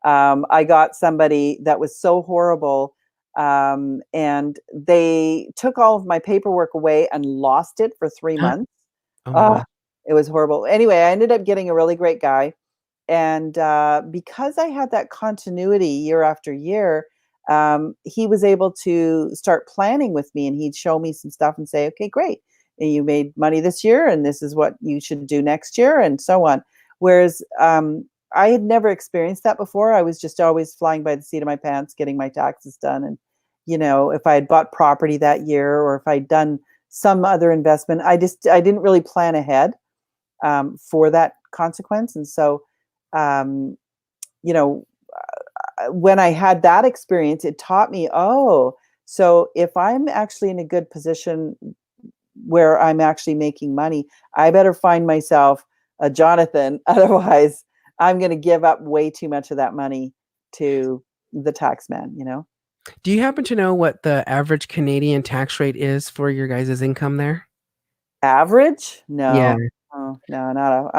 I got somebody that was so horrible. And they took all of my paperwork away and lost it for 3 months. Oh my Oh, god. it was horrible. Anyway, I ended up getting a really great guy. And because I had that continuity year after year, he was able to start planning with me, and he'd show me some stuff and say, okay, great. And you made money this year, and this is what you should do next year, and so on. Whereas I had never experienced that before. I was just always flying by the seat of my pants, getting my taxes done. And, if I had bought property that year or if I'd done some other investment, I didn't really plan ahead for that consequence. And so, um, you know, when I had that experience, it taught me, oh, so if I'm actually in a good position where I'm actually making money, I better find myself a Jonathan. Otherwise, I'm going to give up way too much of that money to the tax man. Do you happen to know what the average Canadian tax rate is for your guys' income there? Average? Yeah. No. Oh, no,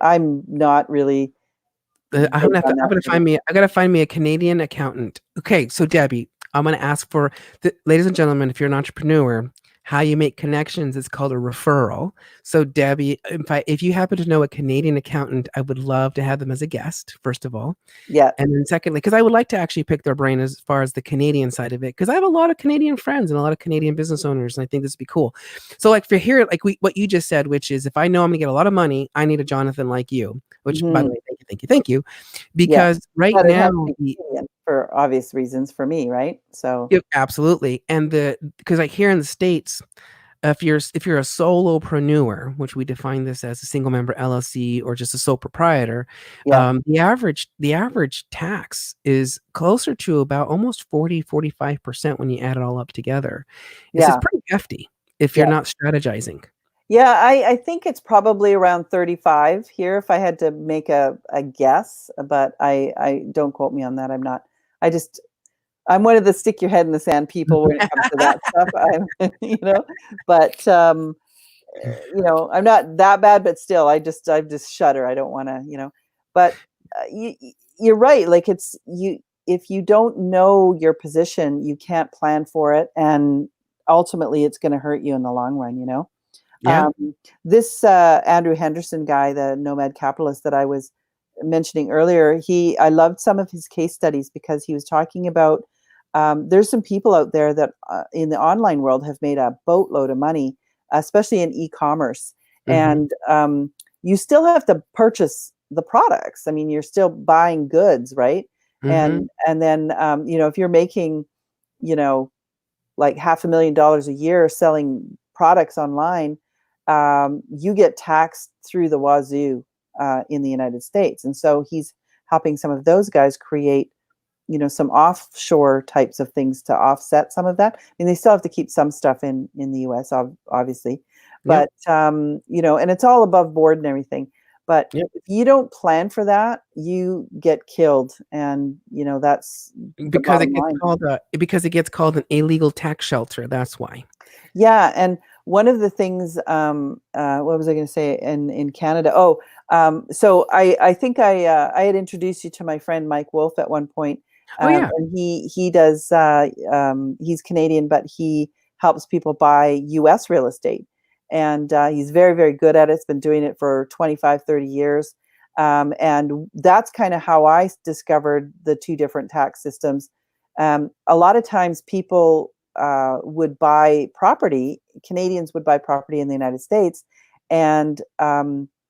I'm not really I'm big gonna have to, on I'm that gonna sort of. find me I gotta find me a Canadian accountant. Okay, so Debbie, I'm gonna ask for ladies and gentlemen, if you're an entrepreneur, how you make connections is called a referral. So Debbie, if you happen to know a Canadian accountant, I would love to have them as a guest, first of all. Yeah. And then secondly, because I would like to actually pick their brain as far as the Canadian side of it, because I have a lot of Canadian friends and a lot of Canadian business owners, and I think this would be cool. So, like for here, like what you just said, which is if I know I'm gonna get a lot of money, I need a Jonathan like you. Which, by the Mhm. way, thank you, Yeah. because right But it now, has to be Canadian for obvious reasons for me, right? So, yeah, absolutely, and because like here in the states, if you're a solopreneur, which we define this as a single member LLC or just a sole proprietor, yeah. the average tax is closer to about almost 40-45% when you add it all up together. It's Yeah. pretty hefty if you're Yeah. not strategizing. Yeah, I think it's probably around 35 here if I had to make a guess, but I don't quote me on that. I just I'm one of the stick your head in the sand people when it comes to that stuff. I'm but I'm not that bad, but still, I just shudder. I don't want to. But you're right. Like if you don't know your position, you can't plan for it, and ultimately, it's going to hurt you in the long run. Yeah. Um, this Andrew Henderson guy, the nomad capitalist that I was mentioning earlier, I loved some of his case studies because he was talking about there's some people out there that in the online world have made a boatload of money, especially in e-commerce. Mhm. And you still have to purchase the products. I mean, you're still buying goods, right? Mhm. And then if you're making, you know, like $500,000 a year selling products online, you get taxed through the wazoo in the United States. And so he's helping some of those guys create some offshore types of things to offset some of that. I mean, they still have to keep some stuff in the US, obviously, Yep. but and it's all above board and everything. But Yep. if you don't plan for that, you get killed, and that's the bottom line. Because it gets called an illegal tax shelter. That's why. Yeah, and one of the things, what was I going to say in Canada? Oh, so I think I had introduced you to my friend Mike Wolf at one point, Oh yeah. and he does he's Canadian, but he helps people buy U.S. real estate, and he's very, very good at it. He's been doing it for 25, 30 years, and that's kind of how I discovered the two different tax systems. A lot of times people would buy property, Canadians would buy property in the United States, and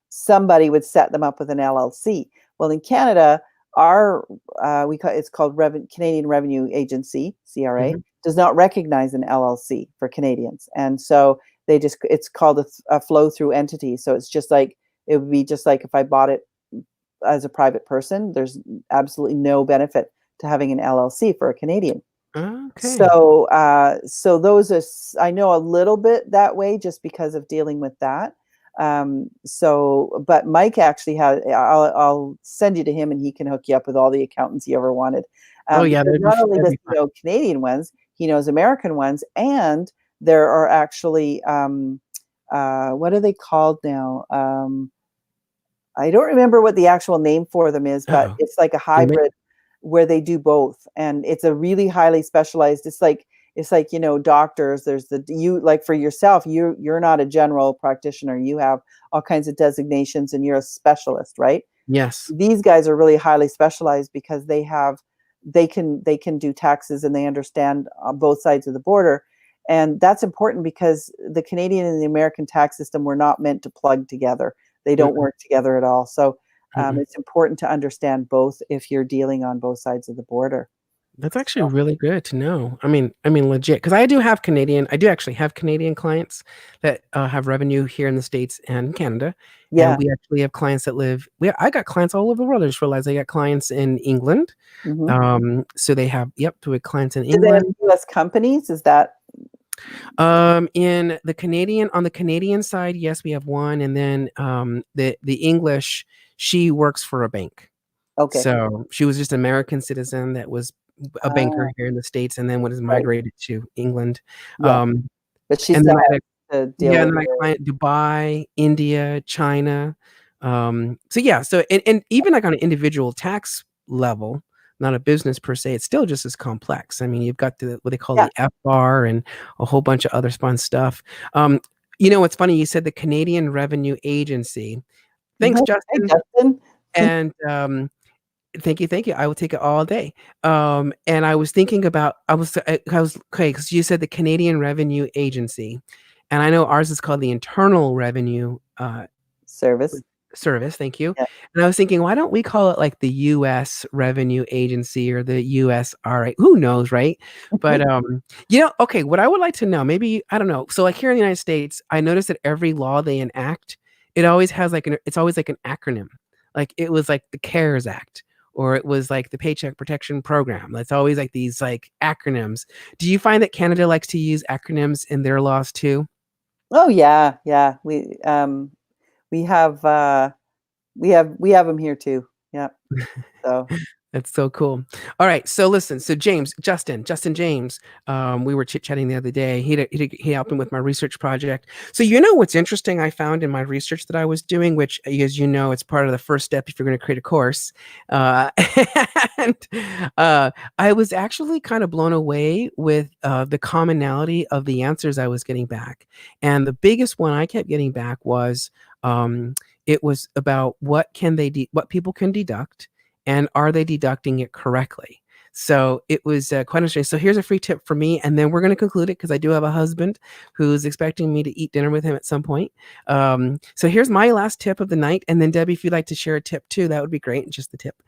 somebody would set them up with an LLC. Well, in Canada, our it's called Canadian Revenue Agency, CRA, Hmm. does not recognize an LLC for Canadians, and so it's called a flow through entity. So it would be just like if I bought it as a private person. There's absolutely no benefit to having an LLC for a Canadian. Okay. So those are, I know a little bit that way just because of dealing with that. But Mike actually I'll send you to him and he can hook you up with all the accountants you ever wanted. Oh yeah, Because not only that'd does be he fun. know Canadian ones, he knows American ones, and there are actually, what are they called now? I don't remember what the actual name for them is, but Uh-oh. it's like a You may- hybrid where they do both, and it's a really highly specialized. It's like doctors. There's like for yourself, you're not a general practitioner. You have all kinds of designations, and you're a specialist, right? Yes. These guys are really highly specialized because they can do taxes and they understand both sides of the border, and that's important because the Canadian and the American tax system were not meant to plug together. They don't Mm-mm, work together at all. So mm-mm. it's important to understand both if you're dealing on both sides of the border. That's actually So, really good to know. I mean, legit, because I do actually have Canadian clients that have revenue here in the States and Canada, and yeah. we actually have clients that live. I got clients all over the world. I just realized I got clients in England. Hmm. So they have, yep, we have clients in Do they have England. U.S. companies? Is that On the Canadian side, yes, we have one, and then the English, she works for a bank. okay? So she was just an American citizen that was a banker Ah, here in the States, and then was right. migrated to England. Yeah, Um, but she and then still I had has to deal yeah, and with then I her. client Dubai, India, China. So yeah, and even like on an individual tax level, not a business per se, it's still just as complex. I mean, you've got what they call Yeah. the FR and a whole bunch of other fun stuff. Um, what's funny? You said the Canadian Revenue Agency. Thanks, Hey, Justin. Justin. And thank you, thank you. I will take it all day. And I was thinking about, I was okay because you said the Canadian Revenue Agency, and I know ours is called the Internal Revenue Service. Service. Thank you. Yeah. And I was thinking, why don't we call it like the U.S. Revenue Agency or the USRA? Who knows, right? But okay. What I would like to know, maybe I don't know. So like here in the United States, I noticed that every law they enact, it's always like an acronym. Like it was like the CARES Act, or it was like the Paycheck Protection Program. It's always like these like acronyms. Do you find that Canada likes to use acronyms in their laws too? Oh yeah, yeah. We have we have them here too. Yeah. So That's so cool. All right. So listen. So Justin James, we were chit chatting the other day. He helped me with my research project. So what's interesting? I found in my research that I was doing, which, as you know, it's part of the first step if you're going to create a course. Uh, and I was actually kind of blown away with the commonality of the answers I was getting back. And the biggest one I kept getting back was it was about what people can deduct, and are they deducting it correctly? So it was quite interesting. So here's a free tip for me, and then we're going to conclude it because I do have a husband who's expecting me to eat dinner with him at some point. So here's my last tip of the night, and then Debbie, if you'd like to share a tip too, that would be great. Just the tip.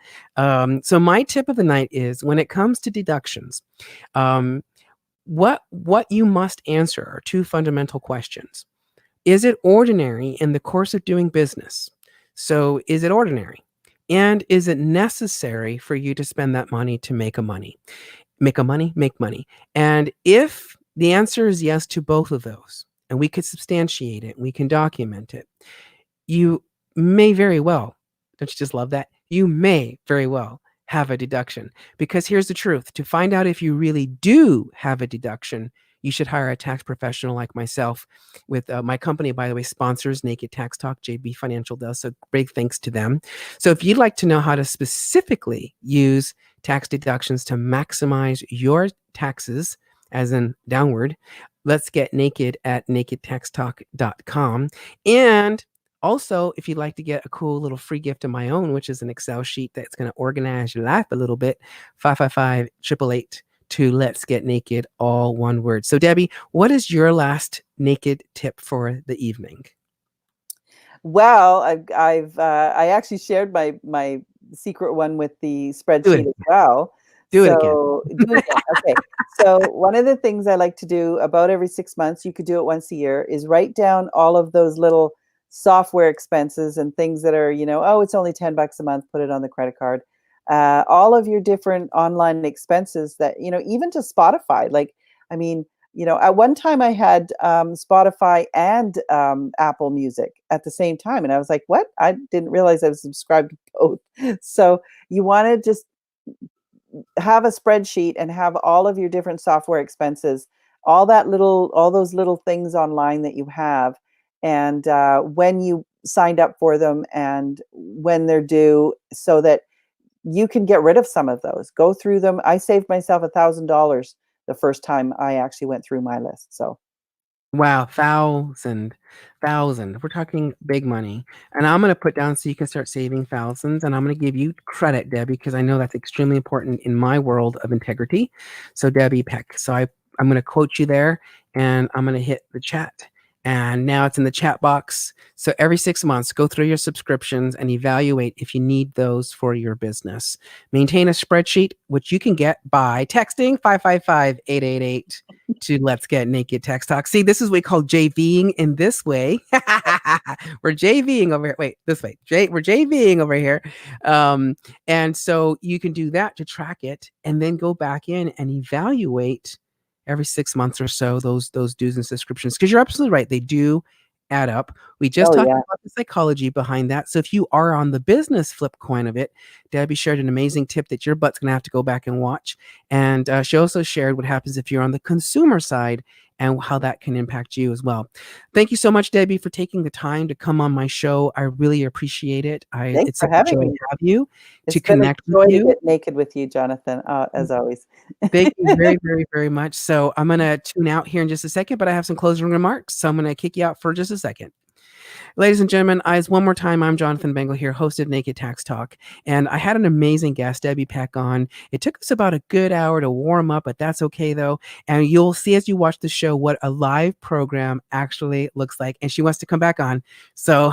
So my tip of the night is when it comes to deductions, um, what you must answer are two fundamental questions. Is it ordinary in the course of doing business? So is it ordinary? And is it necessary for you to spend that money to make a money? Make a money, make money. And if the answer is yes to both of those, and we could substantiate it, we can document it, you may very well, don't you just love that? You may very well have a deduction. Because here's the truth, to find out if you really do have a deduction, you should hire a tax professional like myself. With my company, by the way, sponsors Naked Tax Talk, JB Financial does, so big thanks to them. So if you'd like to know how to specifically use tax deductions to maximize your taxes, as in downward, let's get naked at nakedtaxtalk.com. And also, if you'd like to get a cool little free gift of my own, which is an Excel sheet that's going to organize your life a little bit, 555-888 to Let's Get Naked, all one word. So, Debbie, what is your last naked tip for the evening? Well, I actually shared my secret one with the Do it spreadsheet again. as well. Do it again. So do it again. Okay. So one of the things I like to do about every 6 months, you could do it once a year, is write down all of those little software expenses and things that are, oh, it's only $10 a month, put it on the credit card. All of your different online expenses that, even to Spotify. Like, I mean, at one time I had Spotify and Apple Music at the same time. And I was like, what? I didn't realize I was subscribed to both. So you want to just have a spreadsheet and have all of your different software expenses, all those little things online that you have, and when you signed up for them and when they're due, so that you can get rid of some of those. Go through them. I saved myself $1,000 the first time I actually went through my list. So Wow, thousand. We're talking big money. And I'm going to put down so you can start saving thousands. And I'm going to give you credit, Debbie, because I know that's extremely important in my world of integrity. So, Debbie Peck. So, I'm going to quote you there and I'm going to hit the chat. And now it's in the chat box. So every 6 months, go through your subscriptions and evaluate if you need those for your business. Maintain a spreadsheet, which you can get by texting 555-888 to Let's Get Naked Text Talk. See, this is what we call JVing in this way. We're JVing over here. Wait, this way. We're JVing over here. And so you can do that to track it and then go back in and evaluate every 6 months or so those dues and subscriptions, because you're absolutely right, they do add up. We just talked yeah. about the psychology behind that. So if you are on the business flip coin of it, Debbie shared an amazing tip that your butt's gonna have to go back and watch. And she also shared what happens if you're on the consumer side and how that can impact you as well. Thank you so much, Debbie, for taking the time to come on my show. I really appreciate it. Thanks It's for such a having joy me. to have you, to It's been a connect with joy to you. get naked with you, Jonathan, as always. Thank you very, very, very much. So I'm going to tune out here in just a second, but I have some closing remarks. So I'm going to kick you out for just a second. Ladies and gentlemen, one more time, I'm Jonathan Bengal here, host of Naked Tax Talk. And I had an amazing guest, Debbie Peck, on. It took us about a good hour to warm up, but that's okay, though. And you'll see as you watch the show what a live program actually looks like. And she wants to come back on. So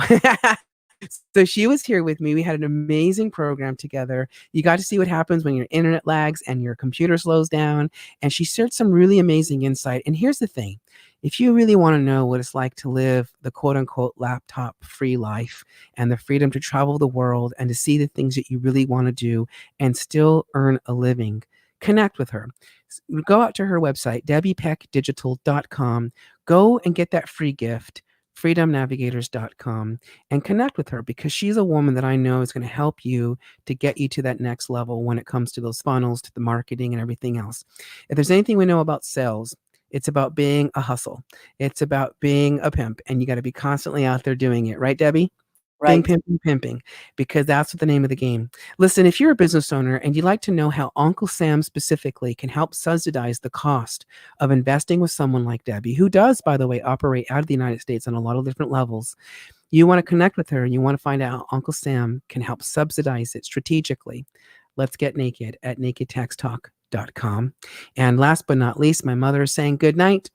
So she was here with me. We had an amazing program together. You got to see what happens when your internet lags and your computer slows down. And she shared some really amazing insight. And here's the thing. If you really want to know what it's like to live the quote unquote laptop free life and the freedom to travel the world and to see the things that you really want to do and still earn a living, connect with her. Go out to her website, debbiepeckdigital.com. Go and get that free gift, freedomnavigators.com, and connect with her, because she's a woman that I know is going to help you to get you to that next level when it comes to those funnels, to the marketing and everything else. If there's anything we know about sales, it's about being a hustle. It's about being a pimp, and you got to be constantly out there doing it. Right, Debbie? Right. Pimping, because that's what the name of the game. Listen, if you're a business owner and you'd like to know how Uncle Sam specifically can help subsidize the cost of investing with someone like Debbie, who does, by the way, operate out of the United States on a lot of different levels, you want to connect with her and you want to find out how Uncle Sam can help subsidize it strategically. Let's get naked at nakedtaxtalk.com. And last but not least, my mother is saying good night.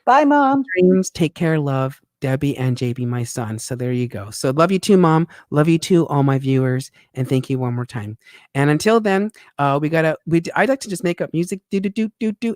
Bye, Mom. Dreams, take care, love. Debbie and JB, my son. So there you go. So love you too, Mom. Love you too, all my viewers. And thank you one more time. And until then, I'd like to just make up music. Do, do, do, do, do.